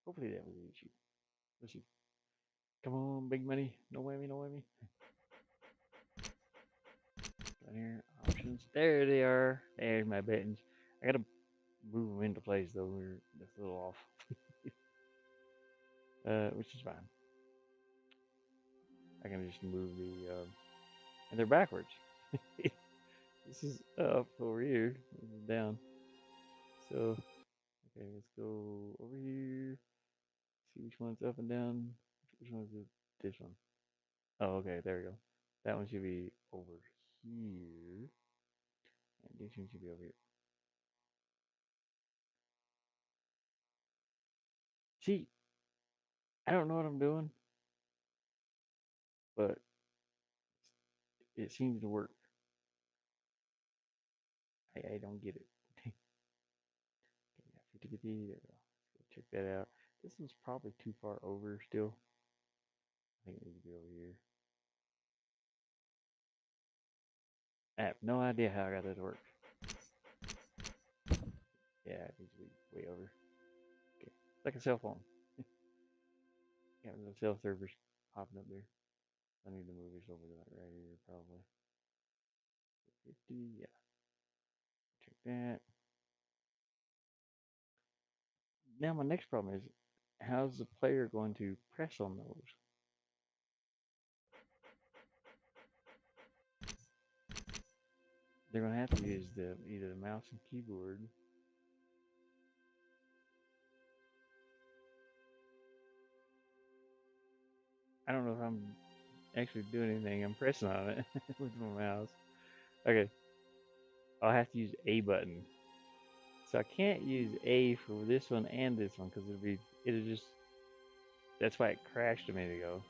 Hopefully that was the issue. Let's see. Come on, big money. No whammy, no whammy. Down here, options. There they are. There's my buttons. I gotta move them into place though. We're just a little off, which is fine. I can just move the, and they're backwards. This is up over here. This is down. So, okay, let's go over here. See which one's up and down. Which one's this one? Oh, okay, there we go. That one should be over here. And this one should be over here. See, I don't know what I'm doing, but it seems to work. I don't get it. Okay, yeah, 50-50. There we go. Let's go check that out. This one's probably too far over still. I think it needs to be over here. I have no idea how I got that to work. Yeah, it needs to be way over. Okay, like a cell phone. Yeah, the cell server's popping up there. I need to move this over to like right here, probably. 50, yeah. Check that. Now my next problem is, how's the player going to press on those? They're going to have to use either the mouse and keyboard. I don't know if I'm actually doing anything. I'm pressing on it with my mouse. Okay, I'll have to use A button. So I can't use A for this one and this one because it'll just, that's why it crashed a minute ago,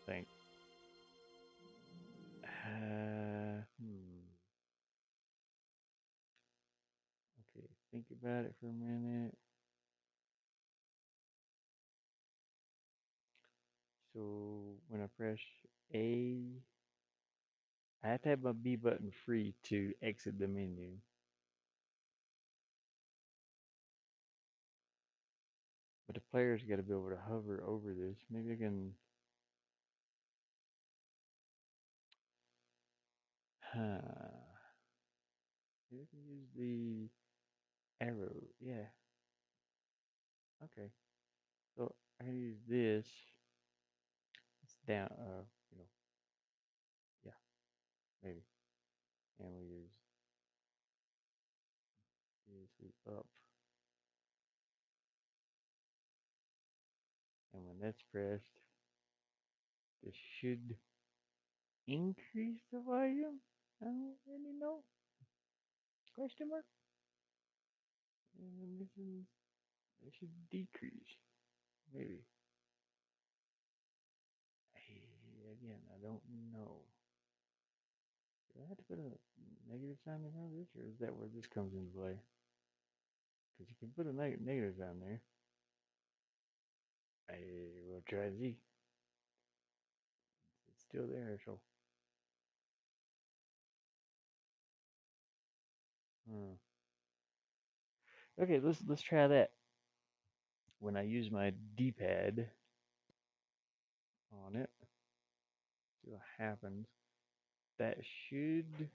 I think. Okay, think about it for a minute. So when I press A, I have to have my B button free to exit the menu. But the player's got to be able to hover over this. Maybe I can. Maybe I can use the arrow. Yeah. Okay. So I can use this. It's down. You know. Yeah. Maybe. And we use this up. And when that's pressed, this should increase the volume. I don't really know. Question mark. And then this should decrease. Maybe. Again, I don't know. Do I have to put a negative sign in front of this, or is that where this comes into play? Because you can put a negative sign there. I will try Z. It's still there, so. Hmm. Okay, let's try that. When I use my D-pad on it, see what happens. That should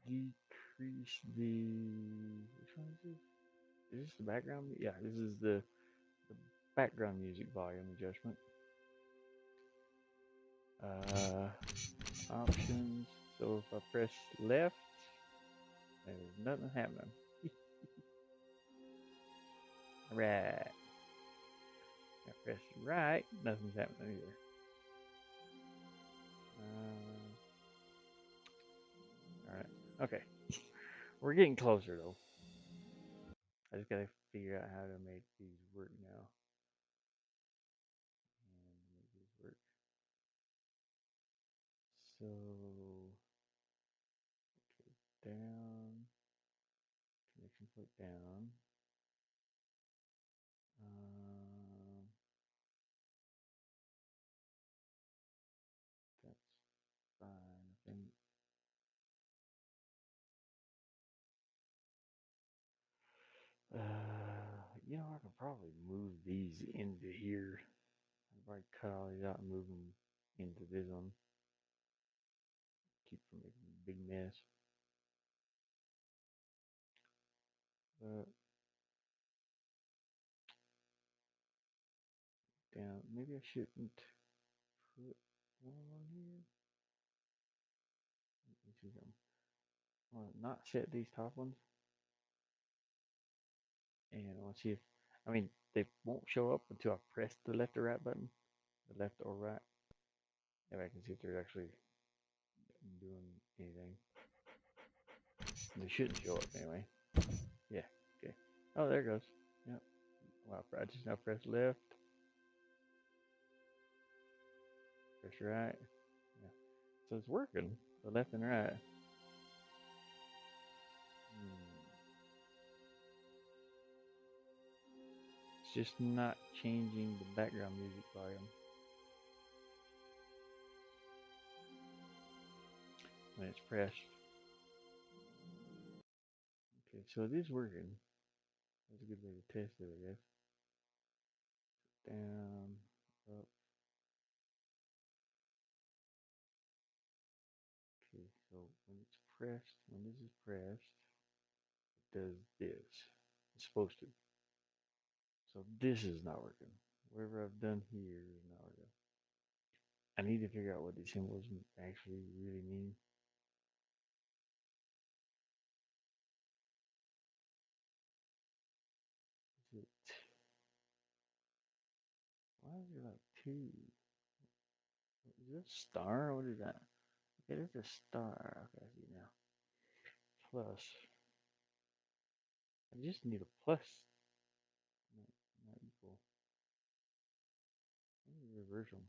decrease the. Which one is this? Is this the background? Yeah, this is the background music volume adjustment. Options. So if I press left, there's nothing happening. Right. I press right, nothing's happening either. All right. Okay. We're getting closer though. I just gotta figure out how to make these work now. And make these work. So down, connection point down. Um, that's fine. I think probably move these into here. I'll probably cut all these out and move them into this one. Keep from making a big mess. But down, maybe I shouldn't put one on here. Let me see something. I want to not set these top ones, and I want to see if, I mean, they won't show up until I press the left or right button, the left or right. If I can see if they're actually doing anything. They shouldn't show up anyway. Yeah, okay. Oh, there it goes. Yep. Wow, I just now press left, press right. Yeah. So it's working, the left and right. It's just not changing the background music volume. When it's pressed. Okay, so it is working. That's a good way to test it, I guess. Down, up. Okay, so when it's pressed, when this is pressed, it does this. It's supposed to. So this is not working. Whatever I've done here is not working. I need to figure out what these symbols actually really mean. Is it? Why is there like two? Is this a star? What is that? Okay, there's a star. Okay, I see now. Plus. I just need a plus. Not equal. Let me reverse them.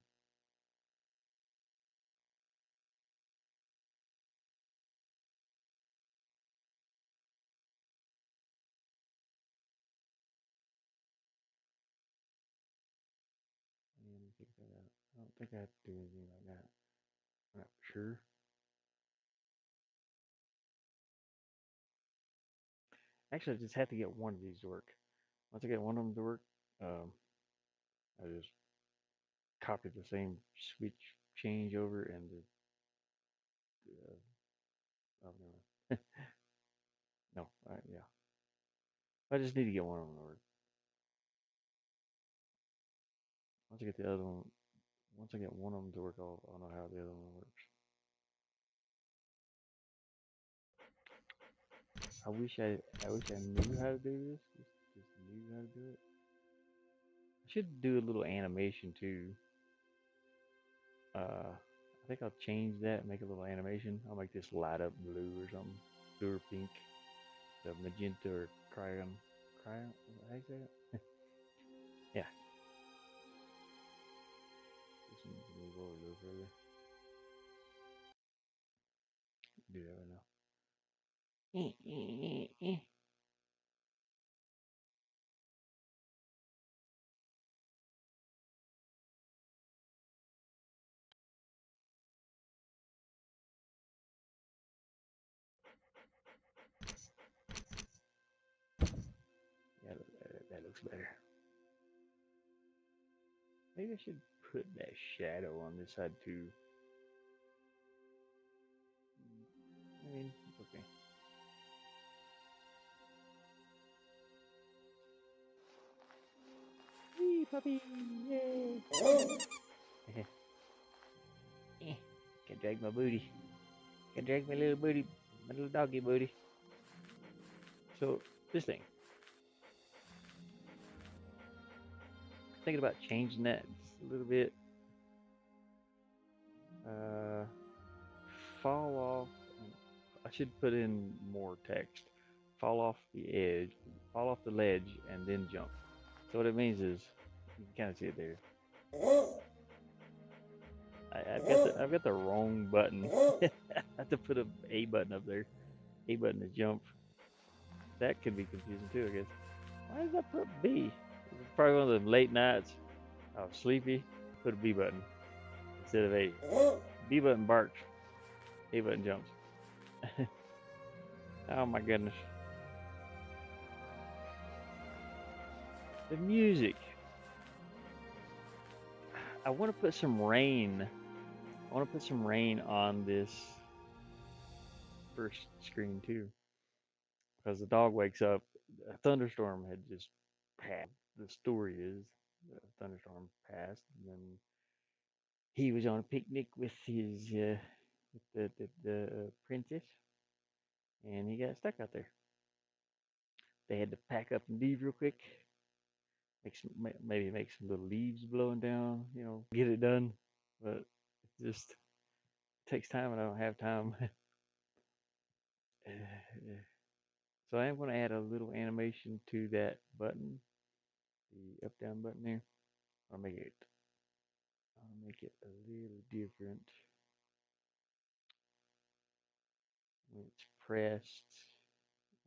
Let me figure that out. I don't think I have to do anything like that. I'm not sure. Actually, I just have to get one of these to work. Once I get one of them to work, I just copy the same switch change over and oh, no, no, yeah. I just need to get one of them to work. Once I get the other one, once I get one of them to work, I'll know how the other one works. I wish I knew how to do this. Just knew how to do it. I should do a little animation too. I think I'll change that, make a little animation. I'll make this light up blue or something, blue or pink, the magenta or crayon, how you say it? Yeah. Just move over a little further. Do that right now. Yeah, that looks better. Maybe I should put that shadow on this side too. I mean, it's okay. Wee puppy! Yay! Can drag my booty. Can drag my little booty, my little doggy booty. So this thing. Thinking about changing that just a little bit. Fall off. I should put in more text. Fall off the edge, fall off the ledge, and then jump. So what it means is, you can kind of see it there. I've got the wrong button. I have to put a button up there. A button to jump. That could be confusing too, I guess. Why does that put B? It's probably one of the late nights. I was sleepy. Put a B button instead of A. B button barks. A button jumps. Oh my goodness. The music. I want to put some rain. I want to put some rain on this first screen too, because the dog wakes up. A thunderstorm had just passed. The story is the thunderstorm passed, and then he was on a picnic with his with the princess, and he got stuck out there. They had to pack up and leave real quick. Maybe make some little leaves blowing down, get it done. But it just takes time, and I don't have time. So I am going to add a little animation to that button, the up down button there. I'll make it. I'll make it a little different when it's pressed.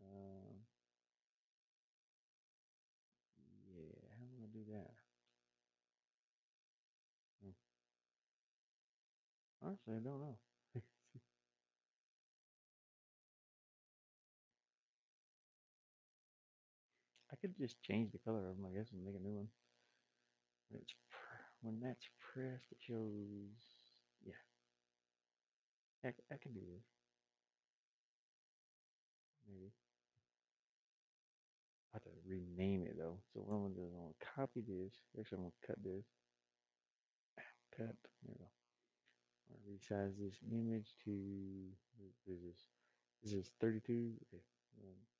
Um, yeah, how am I gonna do that? Hmm. Honestly, I don't know. I could just change the color of them, I guess, and make a new one. When that's pressed, it shows. Yeah, I can do this. Maybe I have to rename it though. So what I'm gonna do is I'm gonna copy this. Actually, I'm gonna cut this. Cut. There we go. I'm gonna resize this image to. What is this? This is 32. Okay.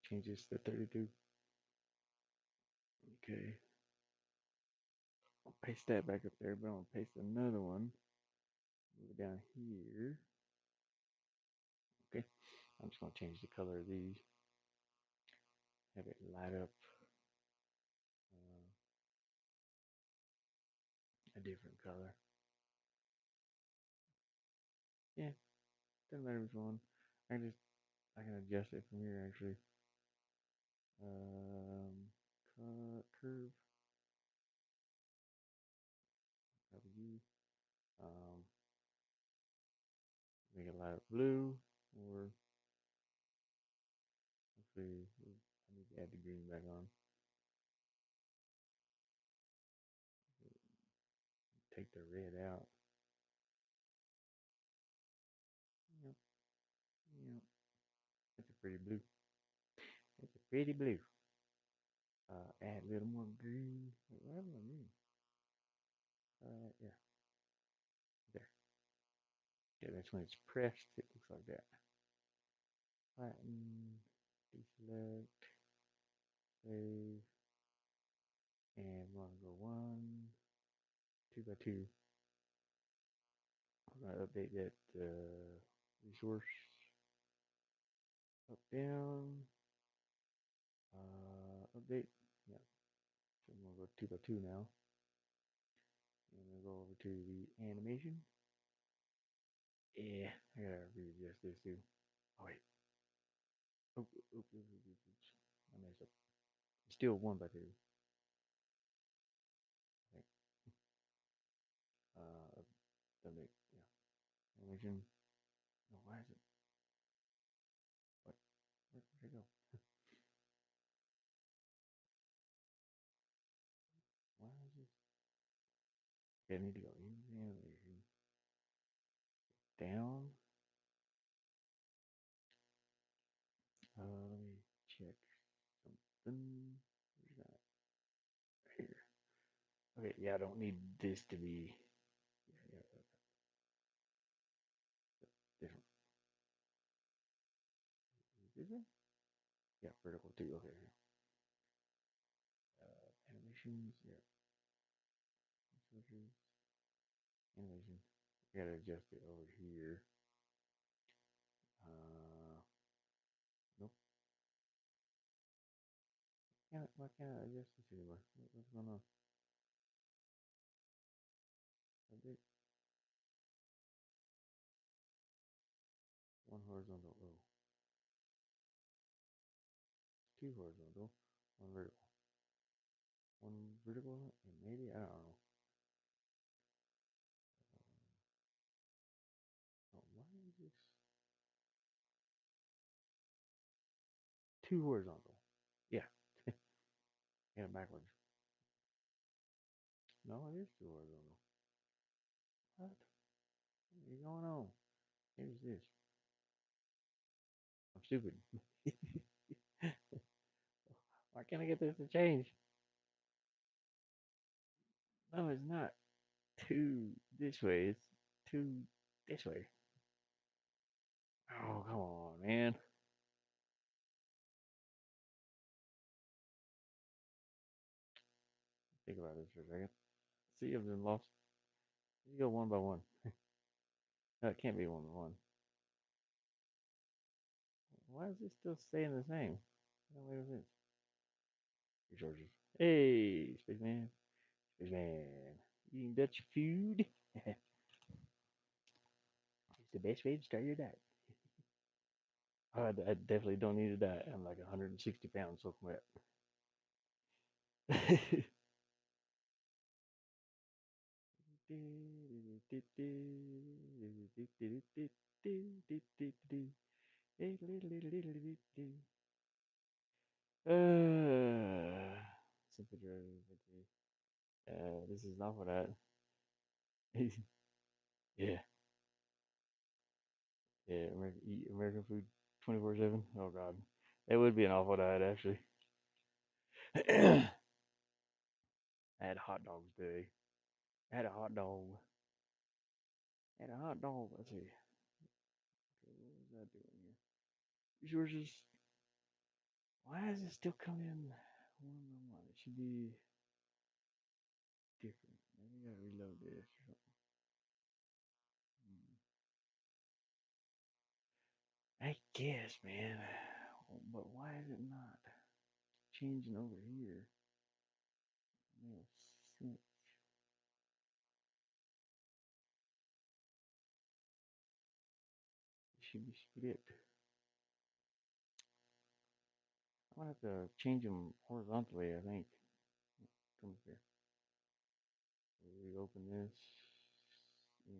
Change this to 32. Okay. I'll paste that back up there, but I'm gonna paste another one. Move it down here. Okay. I'm just gonna change the color of these. Have it light up uh, a different color. Yeah, doesn't matter which one. I can adjust it from here actually. Um, curve W. Um, make it light up blue, or hopefully I need to add the green back on. Take the red out. Yep, yep. That's a pretty blue. That's a pretty blue. Add a little more green. Wait, what happened to green? Yeah, there. Yeah, that's when it's pressed. It looks like that. Flatten, deselect, save, and we're gonna go 2 by 2. I'm gonna update that resource up down. Update. Yeah. So I'm gonna go 2 by 2 now. And I'm gonna go over to the animation. Yeah, I gotta readjust this too. Oh wait. Oops. I messed up. It's still 1 by 2. I think. Update. Yeah. Animation. No, why is it? What? Where'd it go? Why is this? Okay, I need to go in the animation. Down. Let me check something. Where's that? Right here. Okay, yeah, I don't need this to be different. Is it? Yeah, vertical too. Okay. Animations. Yeah. Switches. Animation. I gotta adjust it over here. Nope. Why can't I adjust this anymore? What's going on? Update. One horizontal. Oh, two horizontal. One vertical. One vertical, and maybe I don't know. Oh, why is this two horizontal? Yeah, yeah, backwards. No, it is two horizontal. What? What is going on? Here's this. I'm stupid. Why can't I get this to change? No, it's not two this way. It's two this way. Oh, come on, man. Think about this for a second. See if they're lost. You go one by one. No, it can't be one by one. Why is it still staying the same? No way sense. Resources. Hey, spaceman. Spaceman. Eating Dutch food. It's the best way to start your diet. Oh, I definitely don't need to diet. I'm like 160 pounds soaking wet. Simple. This is not for that. Yeah, yeah. Eat American food 24/7. Oh God, that would be an awful diet actually. I had hot dogs today. I had a hot dog. I had a hot dog. Let's see. Okay, what was that doing here? Resources. Why is it still coming in? One. It should be different. Maybe I gotta reload this or something. I guess, man. But why is it not changing over here? No sense. It should be split. I'm gonna have to change them horizontally, I think. Come up here. We open this and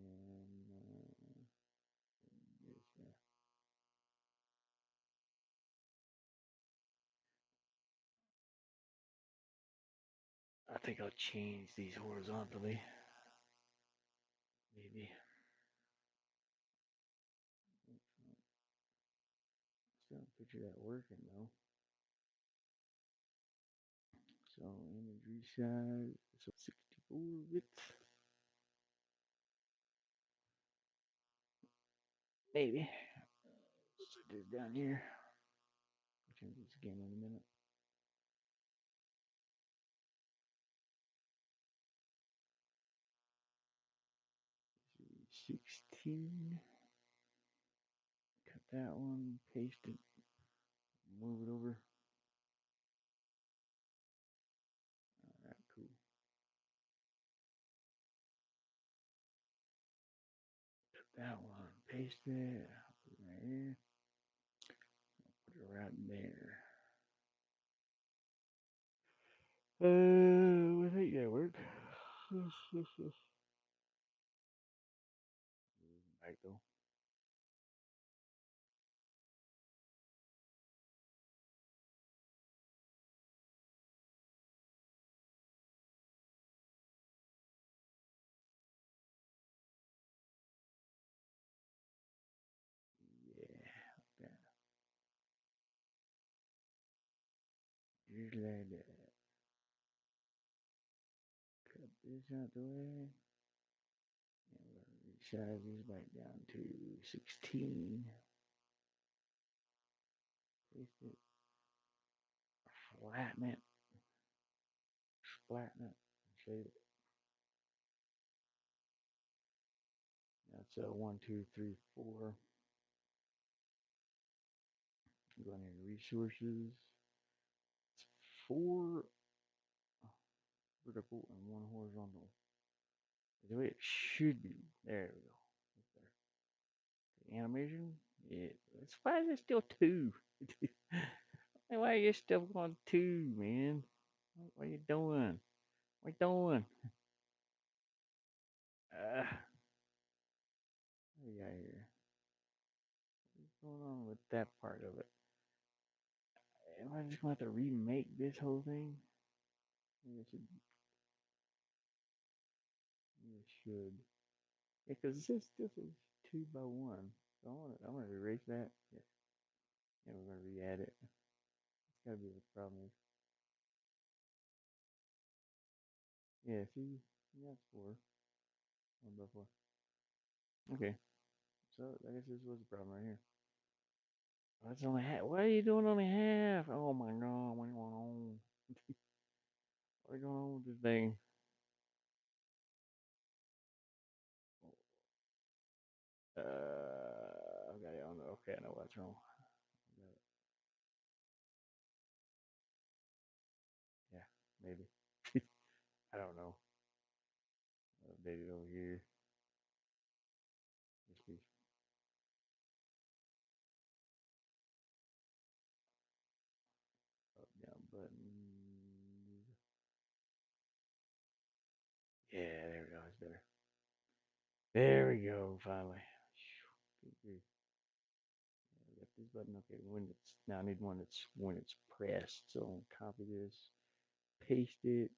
this, yeah. I think I'll change these horizontally. Maybe. Still don't picture that working though. So imagery size. So 64 bits. Maybe. Set this down here. I'll change this again in a minute. 16. Cut that one, paste it, move it over. Alright, cool. Cut that one, paste it, put it right here, put it right there. I think that worked. Back though. Yeah, that. Just like that. Cut this out the way. And we're gonna resize this back down to 16. Paste it. Flatten it. Flatten it. Save it. That's a 1, 2, 3, 4. Going into resources. It's 4 vertical and 1 horizontal. The way it should be. There we go. The animation. Yeah. Why is it still 2? Why are you still going 2, man? What are you doing? What are you doing? What do we got here? What's going on with that part of it? Am I just going to have to remake this whole thing? Maybe I should should. Yeah, because this is 2 by 1. So I want to erase that. Yeah. And we're going to re-add it. It's got to be what the problem is. Yeah, see, that's 4. 1 by 4. Okay. So I guess this was the problem right here. That's only half. What are you doing only half? Oh my god, what's going on? What's going on with this thing? Okay, I don't know. Okay, I know what's wrong. Yeah, maybe. I don't know. Update it over here. This piece. Up, down button. Yeah, there we go. It's better. There we go. Finally. Yeah, we got this button. Okay, when it's now I need one that's when it's pressed. So I'll copy this, paste it,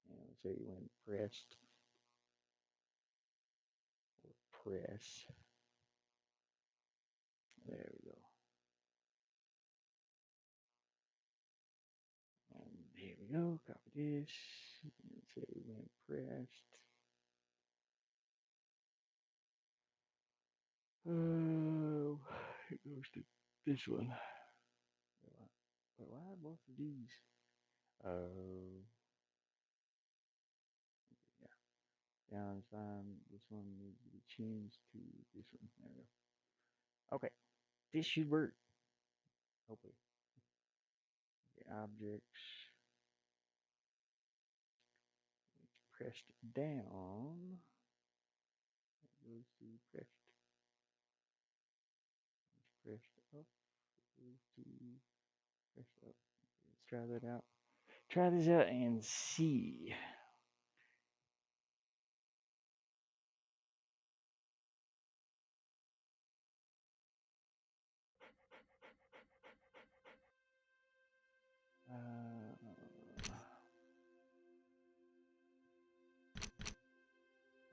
and I'll say when pressed or press. There we go. And here we go. Copy this. And say when pressed. It goes to this one. Wait, why are both of these? Yeah. Down fine. This one needs to be changed to this one. There we go. Okay. This should work. Hopefully. Okay, objects. It's pressed down. It goes to pressed. It's pressed up. It goes to pressed up. Let's try that out. Try this out and see.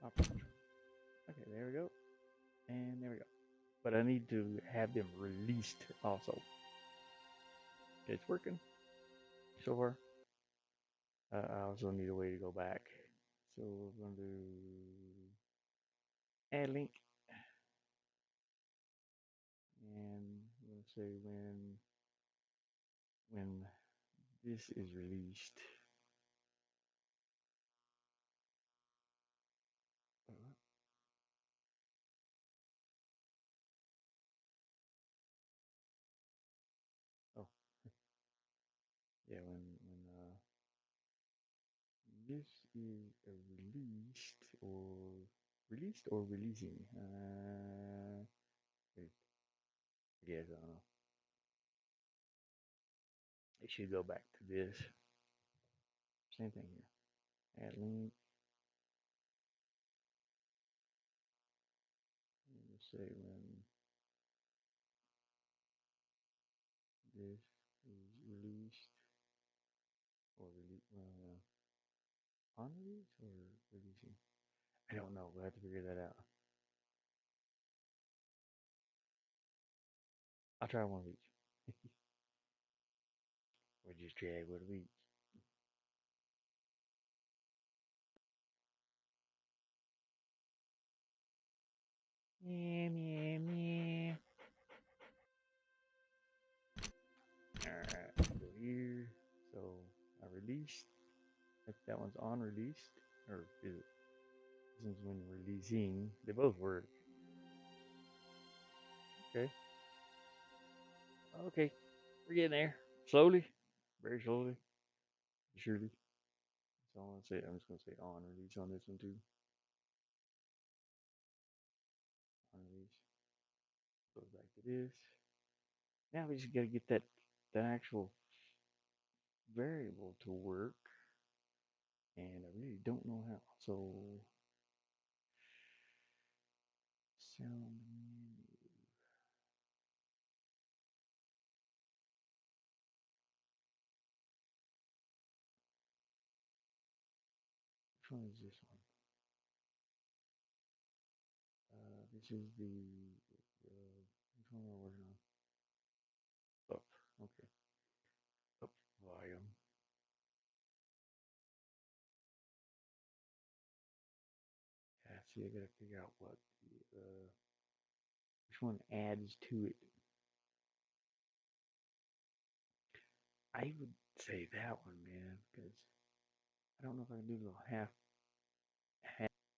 Options. Okay, there we go. And there we go. But I need to have them released also. Okay, it's working so far. I also need a way to go back. So we're going to add link. And we'll say when this is released. Oh, yeah, when this is released or releasing. Wait, I guess I don't know. It should go back to this. Same thing here. Add link. And we'll say when this is released or release. On release or releasing. I don't know. We'll have to figure that out. I'll try one of each. Or just drag one of each. Yeah, yeah, yeah. Alright, go here. So I released. If that one's on released, or is it? This one's when releasing. They both work. Okay. Okay. We're getting there. Slowly. Very slowly. Surely. So I'm gonna say I'm just gonna say on release on this one too. On release. Goes back to this. Now we just gotta get that actual variable to work. And I really don't know how. So sound menu. Which one is this one? This is the which one am I working on? Up. Okay. Up volume. Yeah, see, I gotta figure out what which one adds to it. I would say that one, man, because I don't know if I can do little half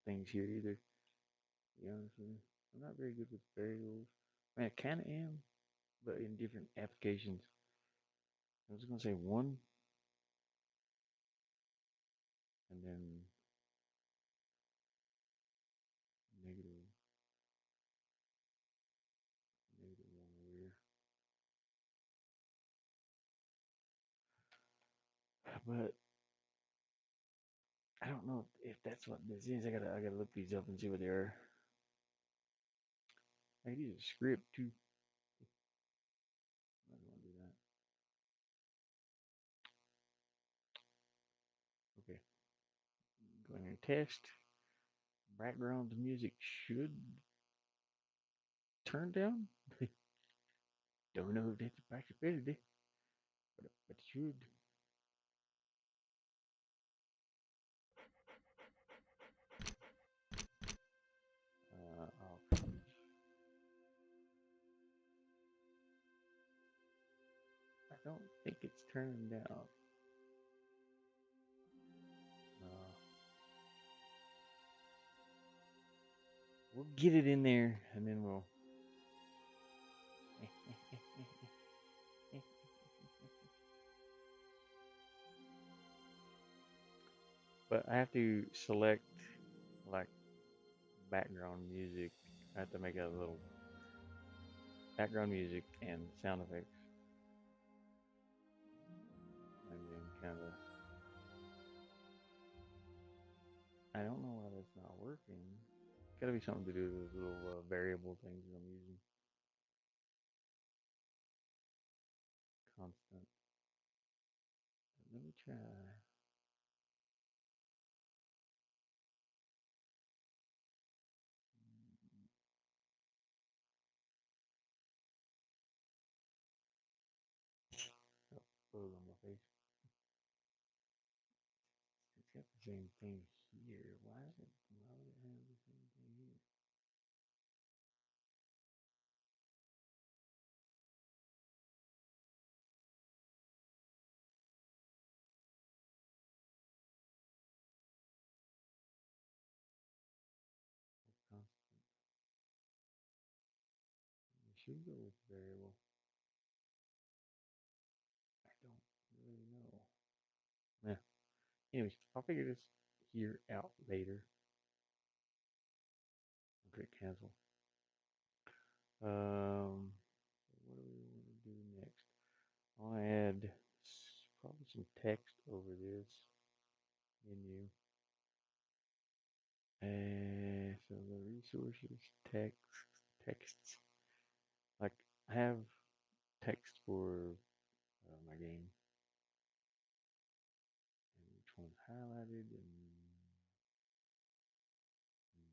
things here either. To be honest with you, I'm not very good with variables. I mean, I kind of am, but in different applications. I was gonna say one, and then negative, negative one over here. But I don't know if that's what this is. I gotta look these up and see what they are. I could use a script too. I don't want to do that. Okay, go in here, test. Background music should turn down. Don't know if that's a possibility, but it should. Oh, I don't think it's turned down. We'll get it in there, and then we'll. But I have to select like background music. I have to make a little background music and sound effects, and then kind of. I don't know why that's not working. Gotta be something to do with those little variable things that I'm using. Constant. Let me try. Oh, bug on my face. It's got the same thing here. Why is it? Why would it have the same thing here? Constant. It should go with variable. I don't really know. Yeah. Anyways, I'll figure this here out later. I'll click cancel. What do we want to do next? I'll add probably some text over this menu. So the resources, texts. Like I have text for my game, and which one's highlighted, and let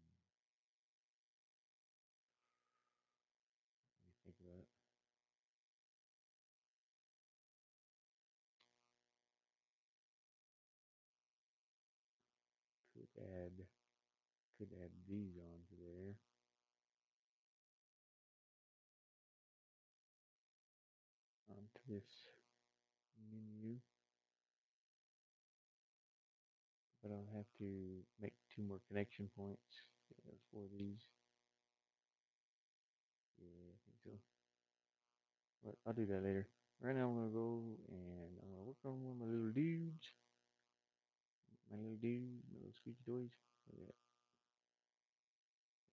me think about it. Could add could add these onto there. Onto this menu, but I'll have to make 2 more connection points for these. Yeah, I think so. But I'll do that later. Right now I'm gonna go and I'm gonna work on one of my little dudes. My little squeaky toys. So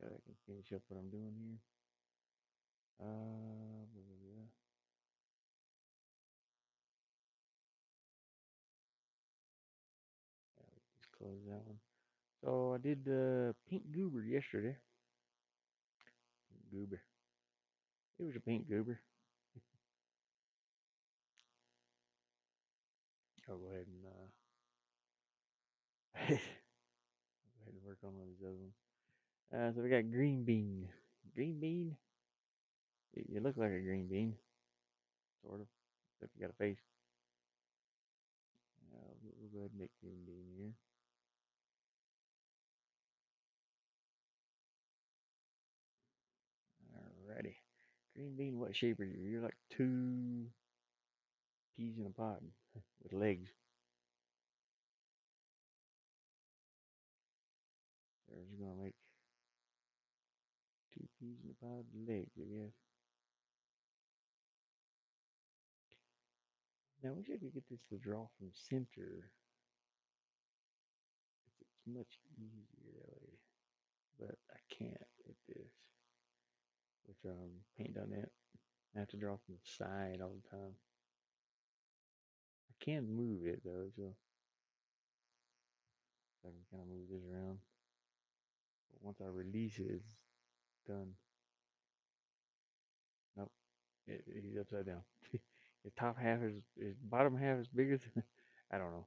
that I can finish up what I'm doing here. Blah, blah, blah. Yeah, we just close that one. So I did pink goober yesterday. Pink goober. It was a pink goober. I'll go ahead and go ahead and work on one of these other ones. So we got green bean. green bean. You look like a green bean, sort of. Except you got a face. We'll go ahead and make green bean here. Alrighty. Green bean, what shape are you? You're like two peas in a pod with legs. They're just gonna make two peas in a pod with legs, I guess. Now I wish I could get this to draw from center. It's much easier that way, but I can't with this. With paint on it, I have to draw from the side all the time. I can move it though, so I can kind of move this around. But once I release it, it's done. Nope, he's upside down. His top half is, his bottom half is bigger than, I don't know.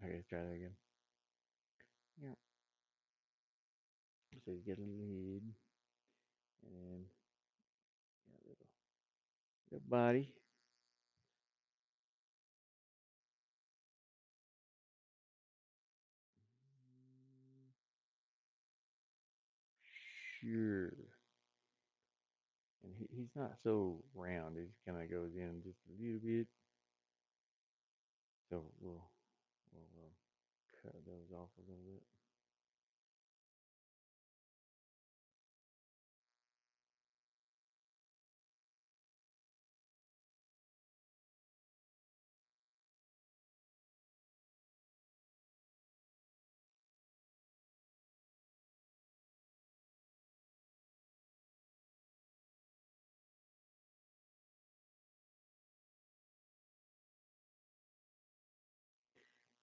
Okay, let's try that again. Yeah. So you get a little head, and then yeah, little body. Sure. And he's not so round. He just kind of goes in just a little bit. So we'll cut those off a little bit.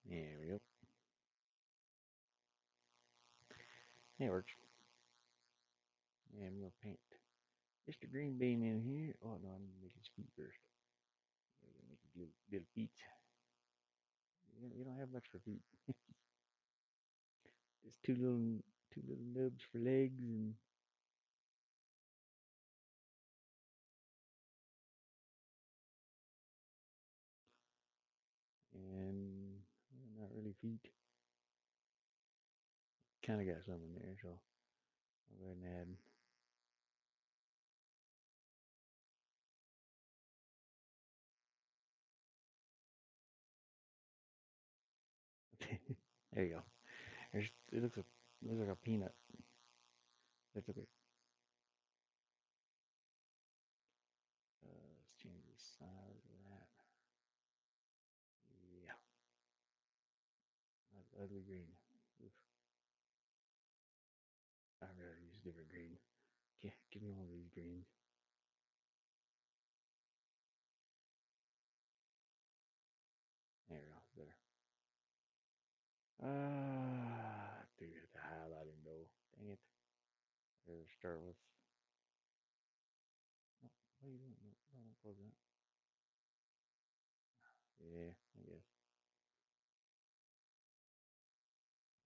There we go. That works. And I'm gonna paint just the green bean in here. Oh no, I need to make his feet first. Yeah, we gotta make his little feet. You don't have much for feet. Just two little nubs for legs and well, not really feet. Kind of got some in there, so I'll go ahead and add. There you go. It looks like a peanut. That's okay. Let's change the size of that. Yeah, that's ugly green. Oof. I'd rather use different green. Yeah, give me one of these greens. There we go. Better. Dude, the highlighting though. Dang it. Let's start with. No, what are you doing? No, don't close that. Yeah, I guess.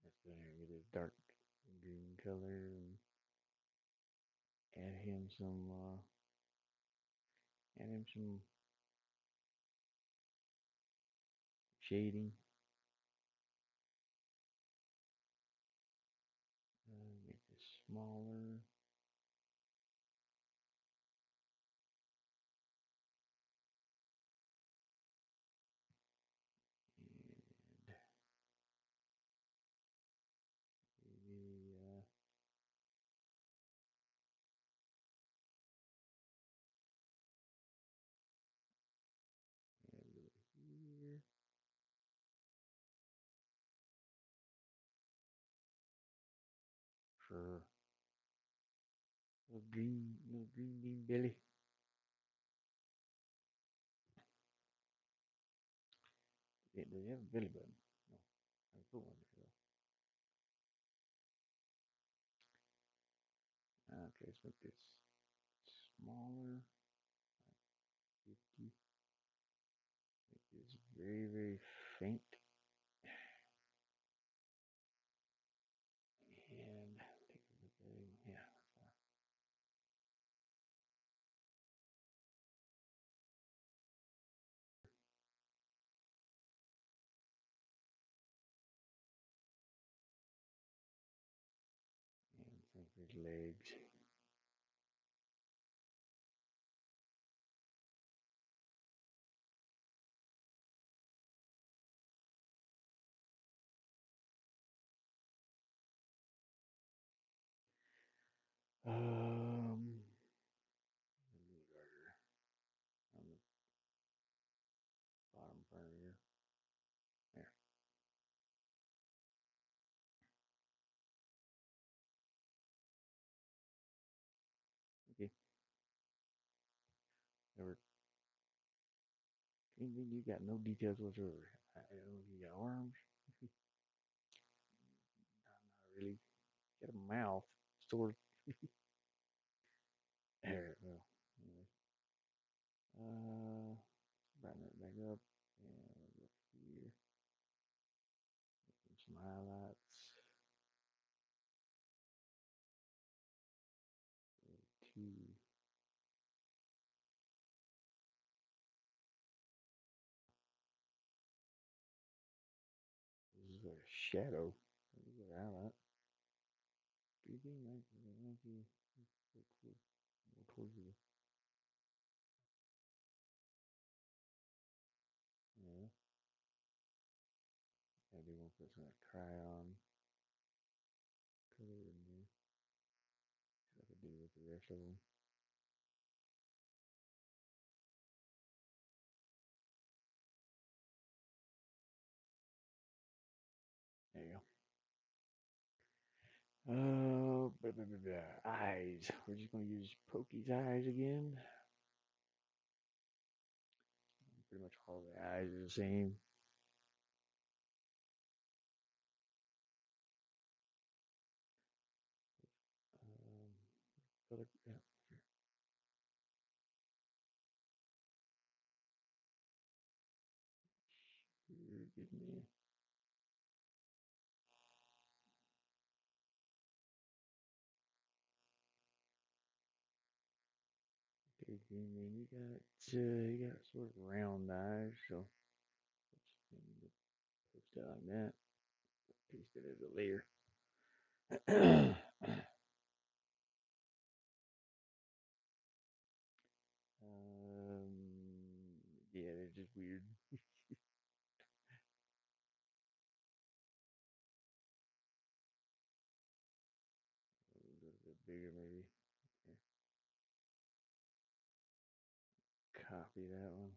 Let's go ahead and get this dark green color and add him some. Add him some shading. Make this smaller. And maybe add a little here. For little green bean belly. Yeah, does he have a belly button? No. I put one there though. Okay, let's make this smaller. 50. Make this very, very faint. And take a look at it. Yeah. his legs. Um, Burger on the bottom part here. There. Okay. Never. You got no details whatsoever. I don't know if you got arms. Not really. Got a mouth. Sort of. There. Well. Anyway. Brighten it back up. And look here. Some highlights. Two. This is like a shadow. This is a highlight. Breathing. Towards you. Yeah. I do want to put some crayon color in there. So I could do with the rest of them. There you go. Eyes. We're just going to use Pokey's eyes again. Pretty much all the eyes are the same. Color, yeah. Give me. Okay, you got sort of round eyes, so let's post it like that. Paste it as a layer. Yeah, they're just weird. A little bit bigger, maybe. Here. Copy that one.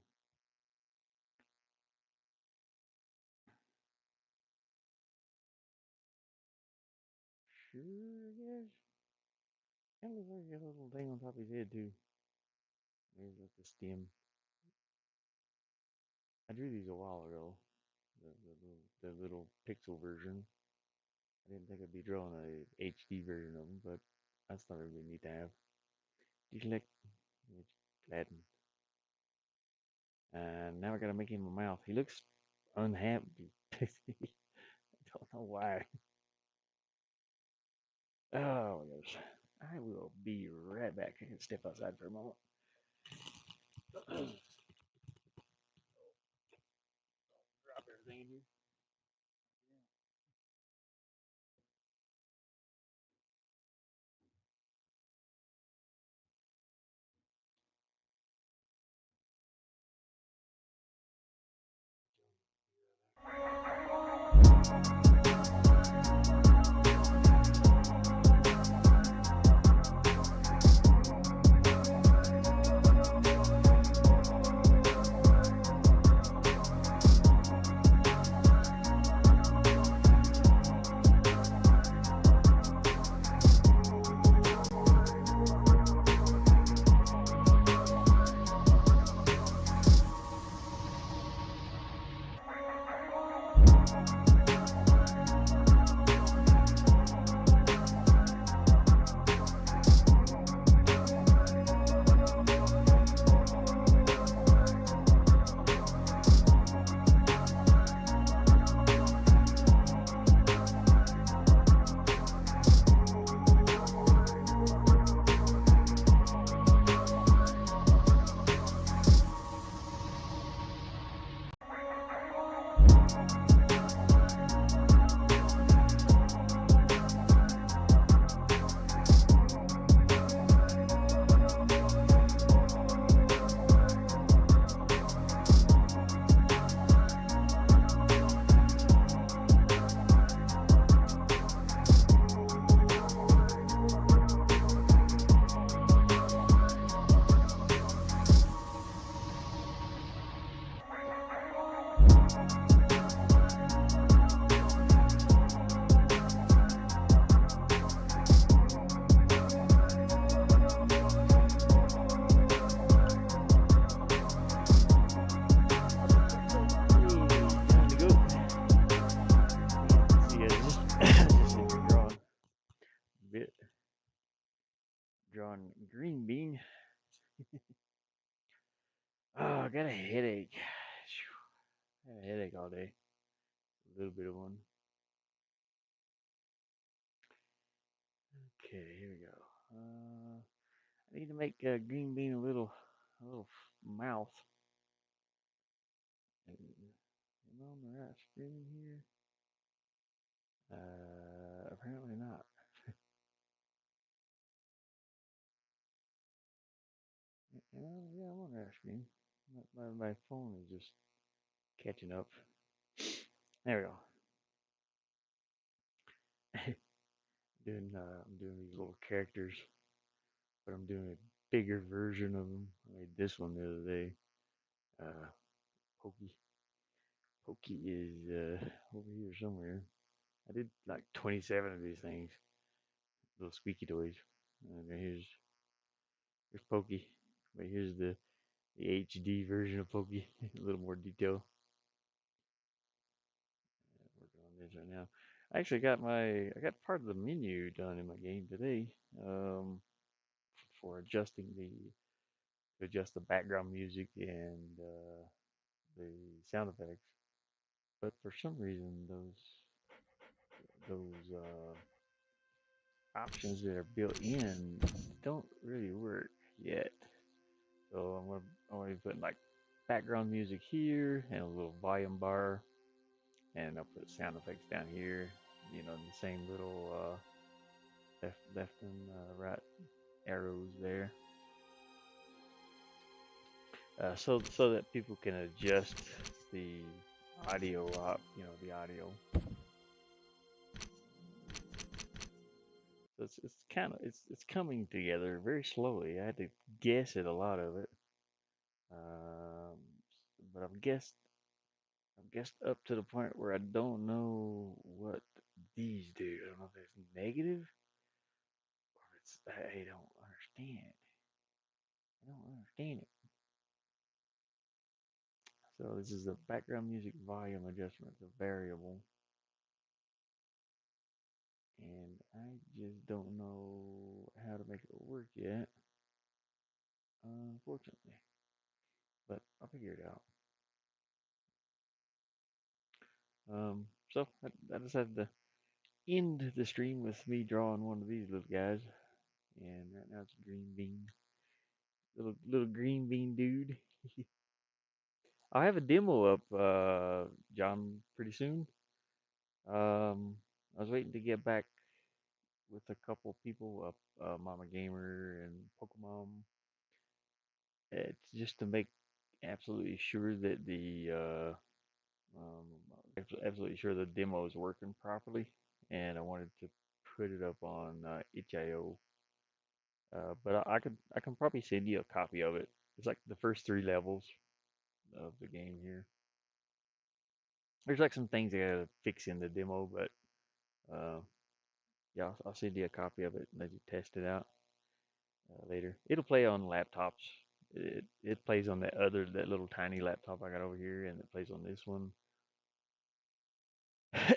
Sure, I guess. That looks like a little thing on top of his head, too. There's like the stem. I drew these a while ago. The little pixel version. I didn't think I'd be drawing a HD version of them, but that's not really neat to have. Deselect, flatten. And now I gotta make him a mouth. He looks unhappy. I don't know why. Oh my gosh. I will be right back. I can step outside for a moment. Drop everything in here. it. Drawing green bean. Oh, I got a headache. I had a headache all day. A little bit of one. Okay, here we go. I need to make green bean a little mouth. Am I on the right screen here? Apparently not. Yeah, I'm on the right screen. My phone is just catching up. There we go. I'm doing these little characters, but I'm doing a bigger version of them. I made this one the other day. Uh, Pokey. Pokey is over here somewhere. I did like 27 of these things, little squeaky toys. Here's Pokey, but here's the HD version of Pokey, a little more detail. Working on this right now. I got part of the menu done in my game today. Um, for to adjust the background music and the sound effects. But for some reason, those options that are built in don't really work yet. So I'm gonna be putting like background music here and a little volume bar, and I'll put sound effects down here. You know, the same little left and right arrows there, so that people can adjust the audio up. You know, the audio. So it's coming together very slowly. I had to guess at a lot of it, um, but I've guessed up to the point where I don't know what these do. I don't know if it's negative or if it's I don't understand. I don't understand it. So this is the background music volume adjustment, the variable, and I just don't know how to make it work yet, unfortunately. But I'll figure it out. So I decided to end the stream with me drawing one of these little guys, and right now it's a green bean, little green bean dude. I'll have a demo up, John, pretty soon. I was waiting to get back with a couple people up, Mama Gamer and Pokemon. It's just to make absolutely sure that um, absolutely sure the demo is working properly, and I wanted to put it up on itch.io. But I can probably send you a copy of it. It's like the first three levels of the game here. There's like some things I gotta fix in the demo, but yeah, I'll send you a copy of it and let you test it out later. It'll play on laptops. It plays on that little tiny laptop I got over here, and it plays on this one.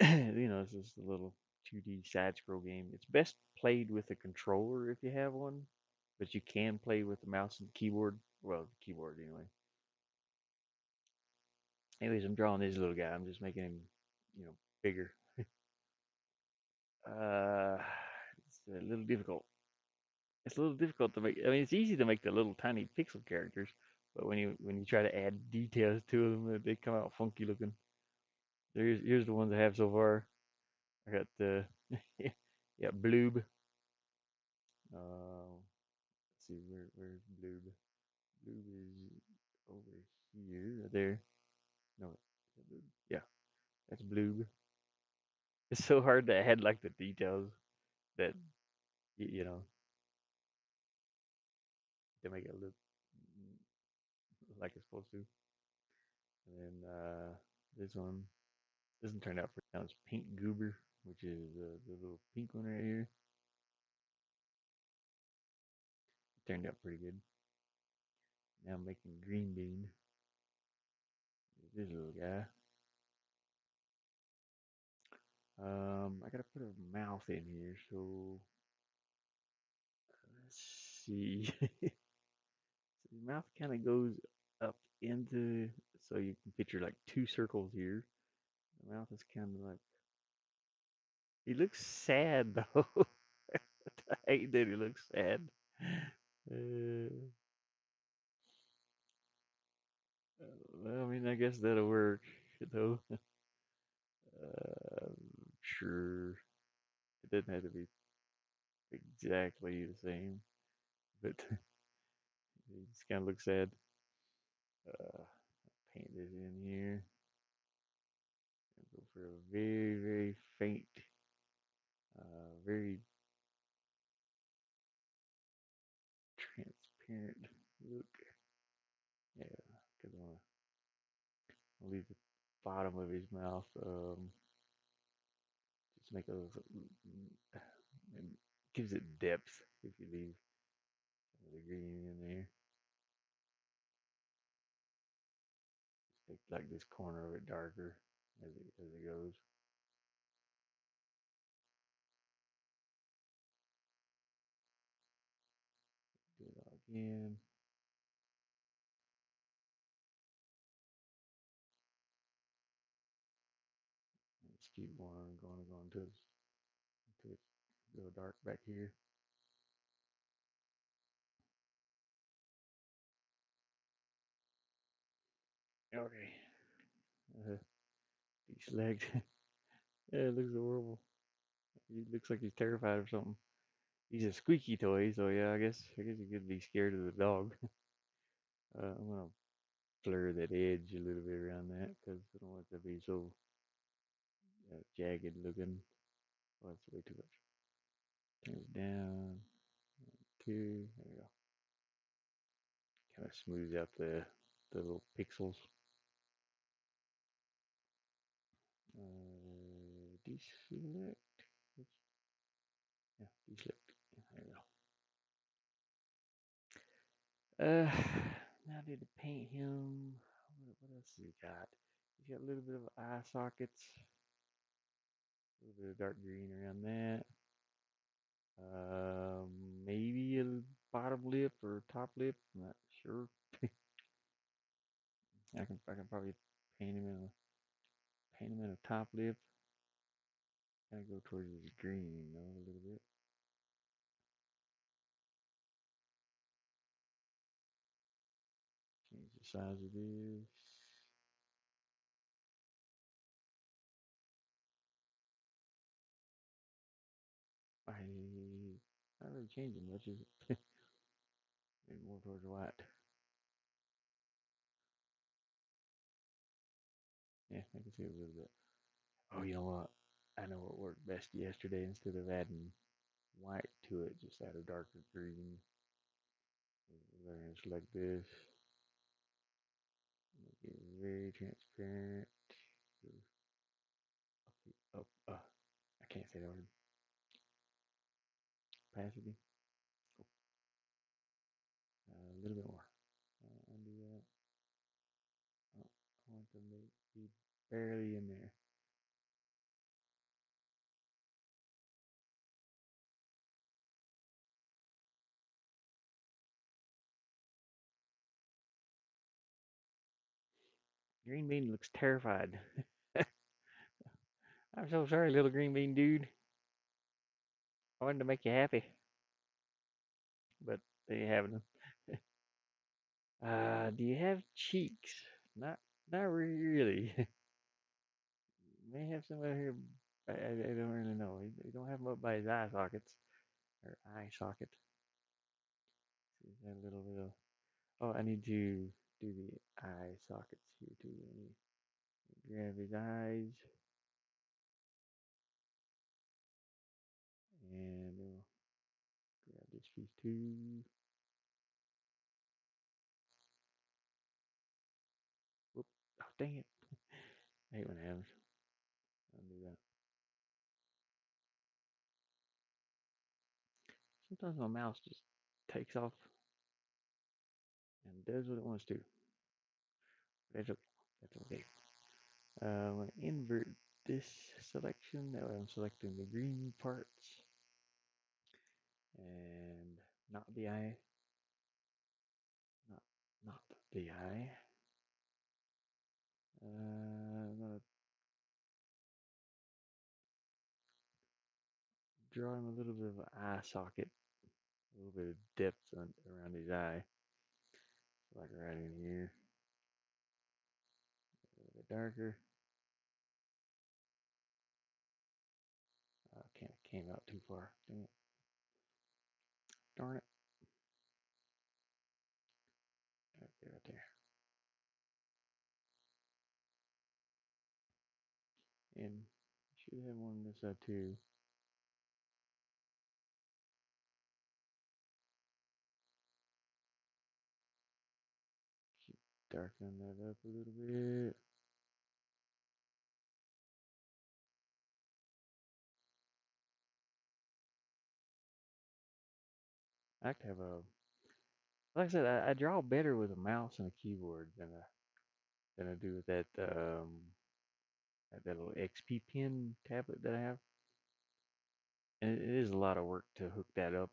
You know, it's just a little 2D side scroll game. It's best played with a controller if you have one, but you can play with the mouse and keyboard. Well, the keyboard anyway. Anyways, I'm drawing this little guy. I'm just making him, bigger. Uh, it's a little difficult. It's a little difficult to make. I mean, it's easy to make the little tiny pixel characters, but when you try to add details to them, they come out funky looking. Here's the ones I have so far. I got the yeah, Bloob. Let's see where's Bloob. Bloob is over here, there. No, yeah, that's Bloob. It's so hard to add like the details that you know to make it look like it's supposed to. And then this one turned out pretty. Now it's Pink Goober, which is the little pink one right here. It turned out pretty good. Now I'm making Green Bean. This little guy. I gotta put a mouth in here, so see. So his mouth kind of goes up into, so you can picture like two circles here. The mouth is kind of like, he looks sad though. I hate that he looks sad. Uh, well, I mean, I guess that'll work, though. Uh, sure, it doesn't have to be exactly the same, but he just kind of looks sad. Uh, Paint this in here. Go for a very, very faint, very transparent look. Yeah, because I want to leave the bottom of his mouth. Just make a and gives it depth if you leave some of the green in there. Just make like this corner of it darker as it goes. Do it all again. Just keep going until it's real dark back here. Okay. Uh, these legs. Yeah, it looks horrible. He looks like he's terrified of something. He's a squeaky toy, so yeah, I guess he could be scared of the dog. I'm gonna blur that edge a little bit around that because I don't want it to be so jagged looking. Oh, that's way too much. Turn it down. Two. There we go. Kind of smooths out the little pixels. Deselect. Oops. Yeah, deselect. There we go. Now I need to paint him. What else has he got? He's got a little bit of eye sockets, a little bit of dark green around that. Um, Maybe a bottom lip or top lip. I'm not sure. I can probably paint him in a top lip. Gotta go towards his green though a little bit. Change the size of this. Not really changing much, is it? Maybe more towards white. Yeah, I can see it a little bit. Oh, you know what? I know what worked best yesterday. Instead of adding white to it, just add a darker green. Just like this. Make it very transparent. Up, I can't say that word. Opacity. A little bit more. Undo that. Oh, I want to be barely in there. Green bean looks terrified. I'm so sorry, little green bean dude. I wanted to make you happy, but there you have them. Do you have cheeks? Not, not really. May have some out here. I don't really know. He don't have them up by his eye sockets or eye socket. He's got a little bit of. Oh, I need to do the eye sockets here too. Let me grab his eyes and grab this piece too. Whoop! Oh, dang it! I hate when it happens. I'll do that. Sometimes my mouse just takes off and does what it wants to. That's okay. That's okay. I'm going to invert this selection. That way I'm selecting the green parts. And not the eye, not not the eye. I'm gonna draw him a little bit of an eye socket, a little bit of depth around his eye, like right in here, a little bit darker. Can't came out too far. Dang it. Darn it. Okay, right there. And should have one on this side too. Keep darkening that up a little bit. I like to have a, like I said, I draw better with a mouse and a keyboard than I do with that little XP pen tablet that I have. And it is a lot of work to hook that up.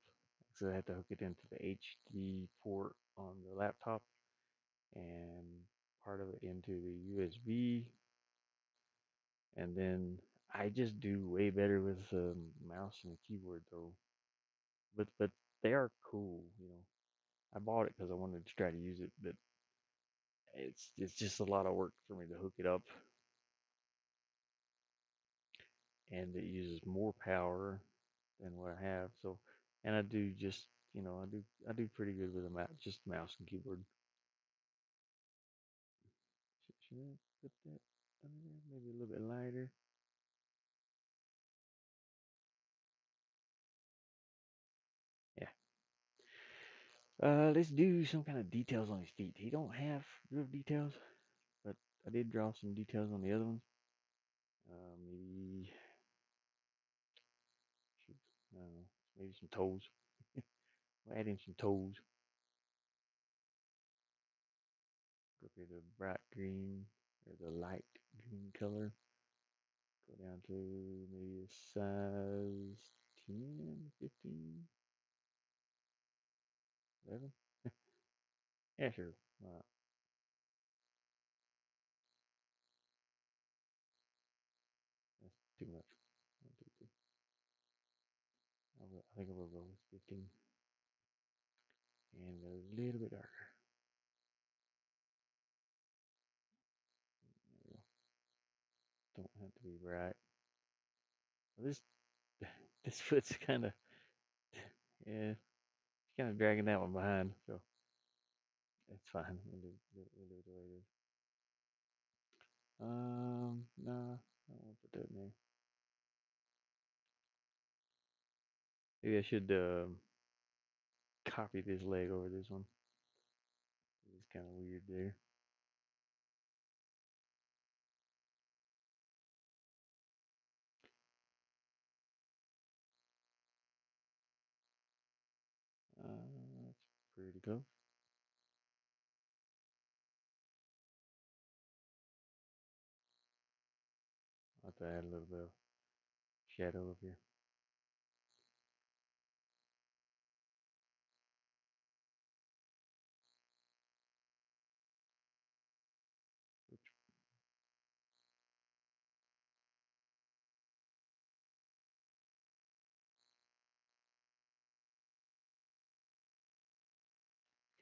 So I have to hook it into the HD port on the laptop and part of it into the USB. And then I just do way better with the mouse and the keyboard though. But they are cool, you know. I bought it because I wanted to try to use it, but it's just a lot of work for me to hook it up, and it uses more power than what I have. So, and I do just, I do pretty good with a mouse, just mouse and keyboard. Should I put that under there? Maybe a little bit lighter. Yeah. Let's do some kind of details on his feet. He don't have real details, but I did draw some details on the other ones. Maybe, shoot, I don't know, maybe some toes. We'll add in some toes. Go to the bright green or the light green color. Go down to maybe a size 10, 15, 11. Yeah, sure. Uh, that's too much. One, two, three. I think I will go with 15 and a little bit darker. There we go. Don't have to be bright. Well, this foot's kind of, yeah, it's kind of dragging that one behind, so it's fine. We'll do it the way it is. No, I won't put that in there. Maybe I should copy this leg over this one. It's kind of weird there. That's pretty close. I'll have to add a little bit of shadow up here.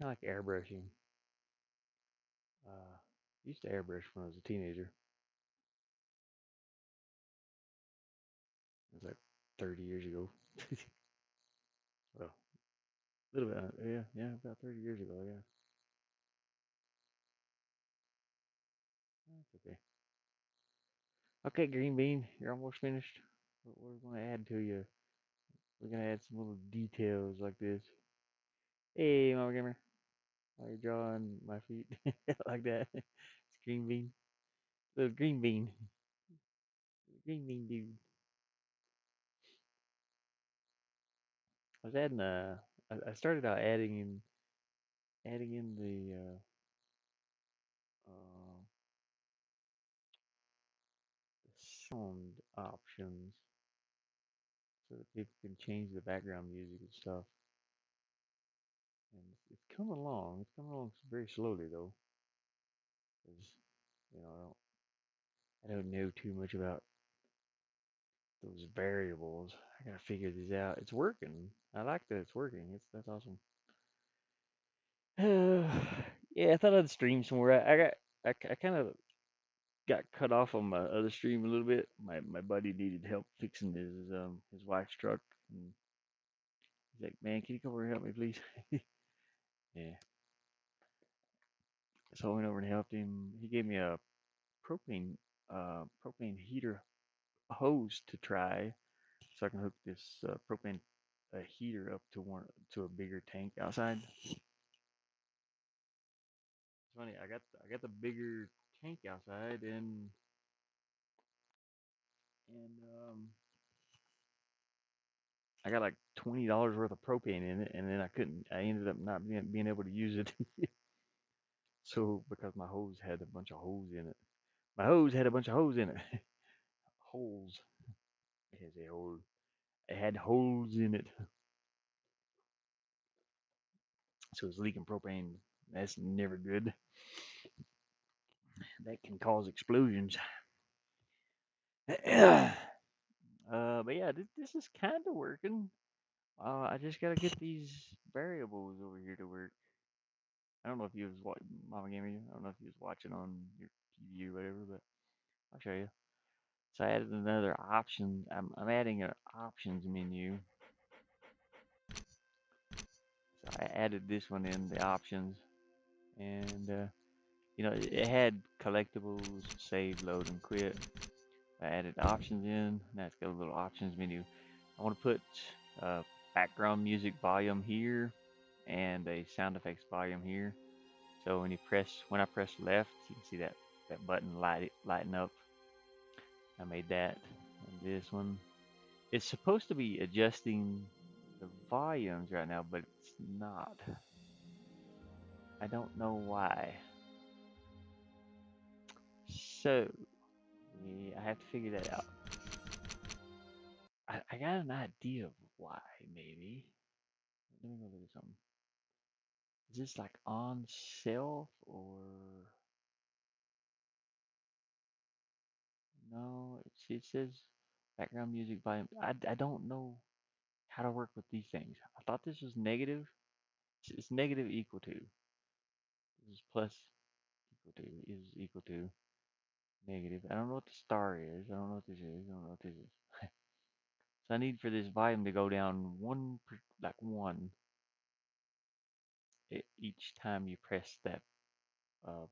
Kind of like airbrushing. Used to airbrush when I was a teenager. It was like 30 years ago. Well, a little bit. Yeah, about 30 years ago. Yeah, that's okay. Okay, green bean, you're almost finished. What we're going to add to you, we're going to add some little details like this. Hey, Mama Gamer, while you're drawing my feet like that, it's green bean, little green bean, green bean dude. I was adding I started out adding in uh, the sound options so that people can change the background music and stuff. And it's coming along. It's coming along very slowly though, because you know I don't know too much about those variables. I gotta figure these out. It's working. I like that it's working. That's awesome. Yeah, I thought I'd stream somewhere. I kind of got cut off on my other stream a little bit. My buddy needed help fixing his wife's truck, and he's like, "Man, can you come over and help me, please?" Yeah. So I went over and helped him. He gave me a propane propane heater hose to try, so I can hook this propane heater up to a bigger tank outside. It's funny. I got the bigger tank outside, and I got like $20 worth of propane in it, and then I couldn't. I ended up not being able to use it. So because my hose had a bunch of holes in it, my hose had a bunch of holes in it. Holes. It has a hole. It had holes in it, so it's leaking propane. That's never good. That can cause explosions. But yeah, this is kind of working. I just gotta get these variables over here to work. I don't know if you was watching Mama Gamer. I don't know if you was watching on your TV or whatever, but I'll show you. So I added another option. I'm adding an options menu. So I added this one in the options, and it had collectibles, save, load, and quit. I added options in. Now it's got a little options menu. I want to put uh, background music volume here and a sound effects volume here. So when I press left, you can see that button lighten up. I made that. And this one, it's supposed to be adjusting the volumes right now, but it's not. I don't know why. So I have to figure that out. I got an idea of why, maybe. Let me go look at something. Is this like on shelf or no? It says background music volume. I don't know how to work with these things. I thought this was negative. It's negative equal to. This is plus equal to is equal to negative. I don't know what the star is. I don't know what this is. I don't know what this is. So I need for this volume to go down like one each time you press that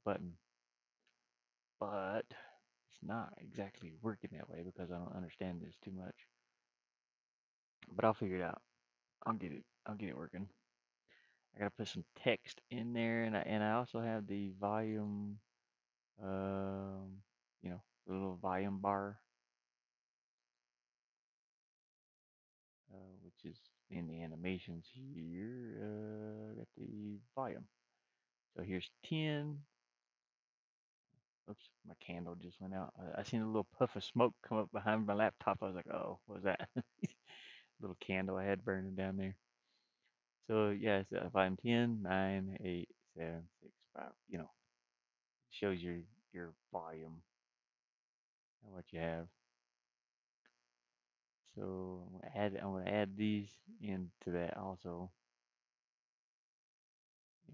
button. But it's not exactly working that way because I don't understand this too much. But I'll figure it out. I'll get it. I'll get it working. I gotta put some text in there, and I also have the volume, um, the little volume bar, which is in the animations here. Got the volume. So here's 10. Oops, my candle just went out. I seen a little puff of smoke come up behind my laptop. I was like, oh, what was that? Little candle I had burning down there. So yeah, it's volume 10, 9, 8, 7, 6, 5. Shows your volume and what you have. So I'm gonna add these into that also.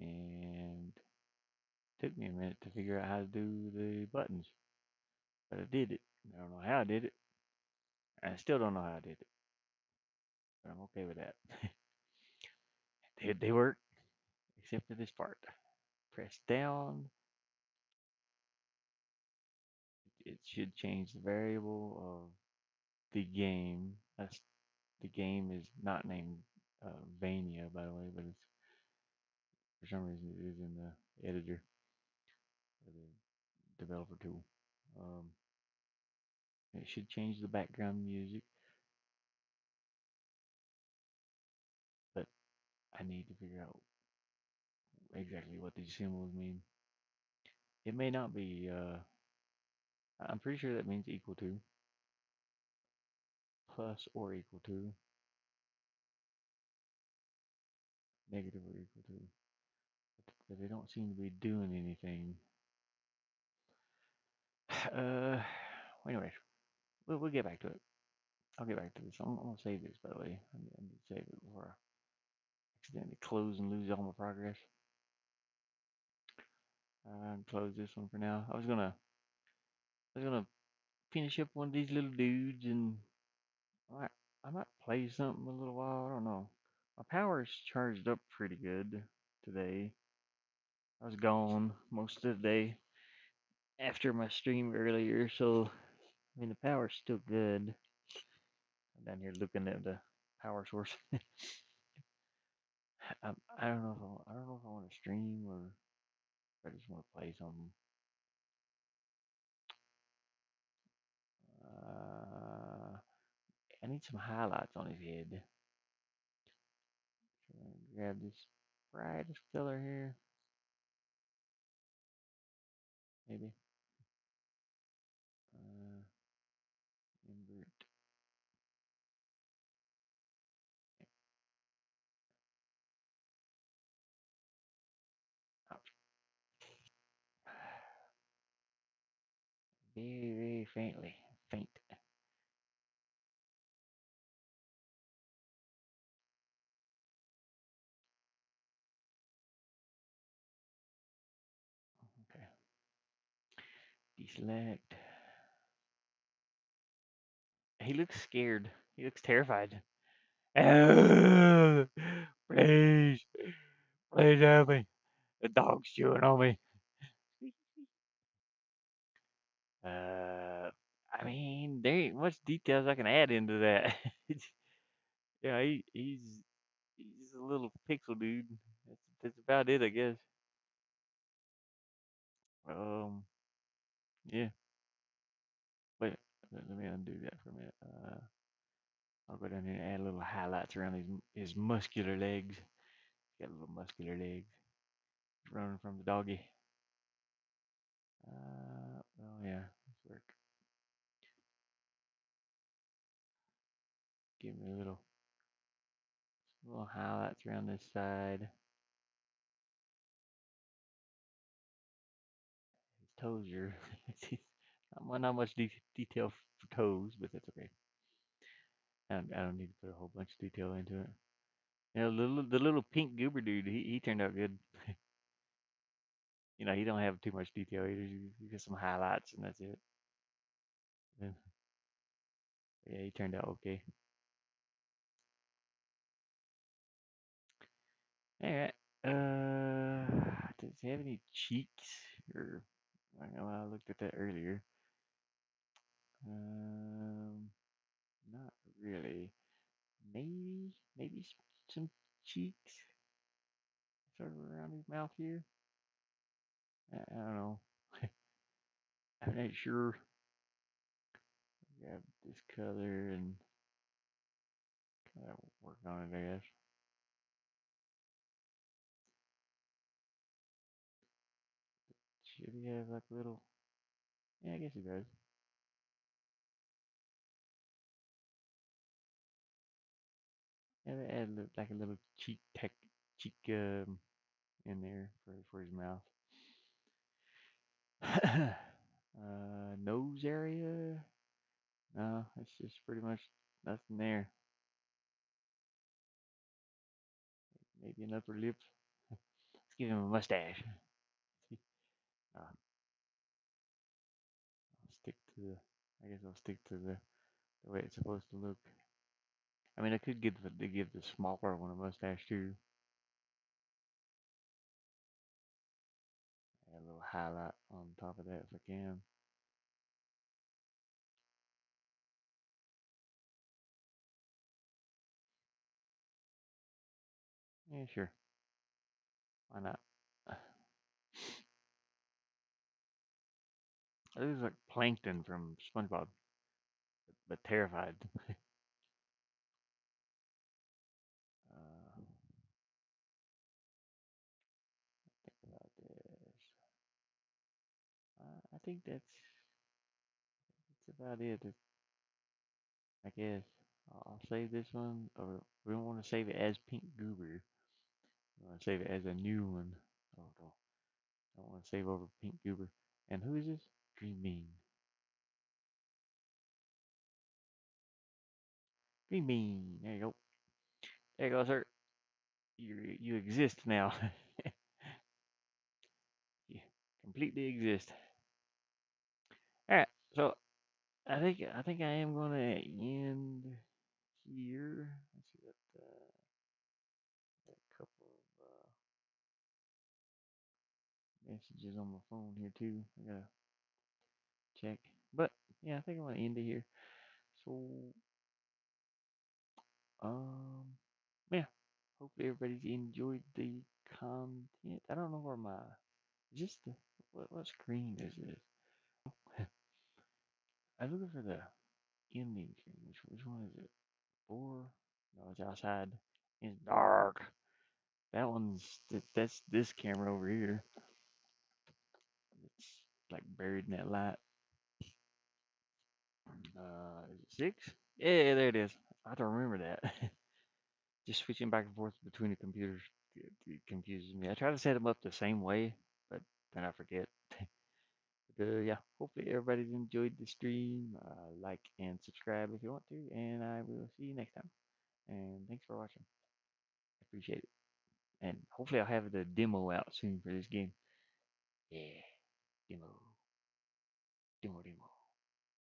And it took me a minute to figure out how to do the buttons, but I did it. I don't know how I did it. I still don't know how I did it, but I'm okay with that. They work except for this part. Press down. It should change the variable of the game. The game is not named Vania, by the way, but it's for some reason it is in the editor or the developer tool. Um, it should change the background music, but I need to figure out exactly what these symbols mean. It may not be. I'm pretty sure that means equal to, plus or equal to, negative or equal to, but they don't seem to be doing anything. Uh, anyways, we'll get back to it. I'll get back to this. I'm gonna save this, by the way. I need to save it before I accidentally close and lose all my progress. Close this one for now. I was gonna finish up one of these little dudes, and I might, I might play something a little while. I don't know. My power's charged up pretty good today. I was gone most of the day after my stream earlier, so I mean the power's still good. I'm down here looking at the power source. I don't know if I don't know if I want to stream or if I just want to play something. Uh, I need some highlights on his head. So grab this brightest color here, maybe. Uh, invert. Ouch. Very, very faintly. Faint. Okay. Deselect. He looks scared. He looks terrified. Oh, please, please help me. The dog's chewing on me. I mean, there ain't much details I can add into that. Yeah, he's a little pixel dude. That's about it, I guess. Um, yeah. Wait, let me undo that for a minute. I'll go down here and add a little highlights around his muscular legs. Got little muscular legs running from the doggy. Oh yeah, this work. Give me a little highlights around this side. His toes are not much detail for toes, but that's okay. I don't need to put a whole bunch of detail into it. You know, the little pink goober dude, he turned out good. You know, he don't have too much detail either. You get some highlights and that's it. And, yeah, he turned out okay. All right. Does he have any cheeks? Or I know I looked at that earlier. Um, not really. Maybe some cheeks, sort of around his mouth here. I don't know. I'm not sure. Grab this color and kind of work on it, I guess. Should he have like a little? Yeah, I guess he does. Yeah, they add like a little cheek in there for his mouth. Nose area? No, it's just pretty much nothing there. Maybe an upper lip. Let's give him a mustache. I'll stick to the. I guess I'll stick to the way it's supposed to look. I mean, I could give the smaller one a mustache too. Add a little highlight on top of that if I can. Yeah, sure. Why not? This is like Plankton from SpongeBob, but terrified. Think about this. I think that's about it. I guess I'll save this one, or we don't want to save it as Pink Goober. I'm gonna save it as a new one. Oh, I don't want to save over Pink Goober. And who is this? Green Bean. Green Bean. There you go. There you go, sir. You exist now. You completely exist. All right. So I think I am gonna end here. Let's see got a couple of messages on my phone here too. I gotta check. But yeah, I think I'm gonna end it here. So um yeah. Hopefully everybody's enjoyed the content. I don't know where my is this the what screen is this? I'm looking for the ending screen. Which one is it? Four? No, it's outside. It's dark. That's this camera over here. It's like buried in that light. Is it six? Yeah, there it is. I have to remember that. Just switching back and forth between the computers it confuses me. I try to set them up the same way, but then I forget. But yeah, hopefully everybody's enjoyed the stream. Like and subscribe if you want to, and I will see you next time. And thanks for watching. I appreciate it. And hopefully I'll have the demo out soon for this game. Yeah, demo, demo.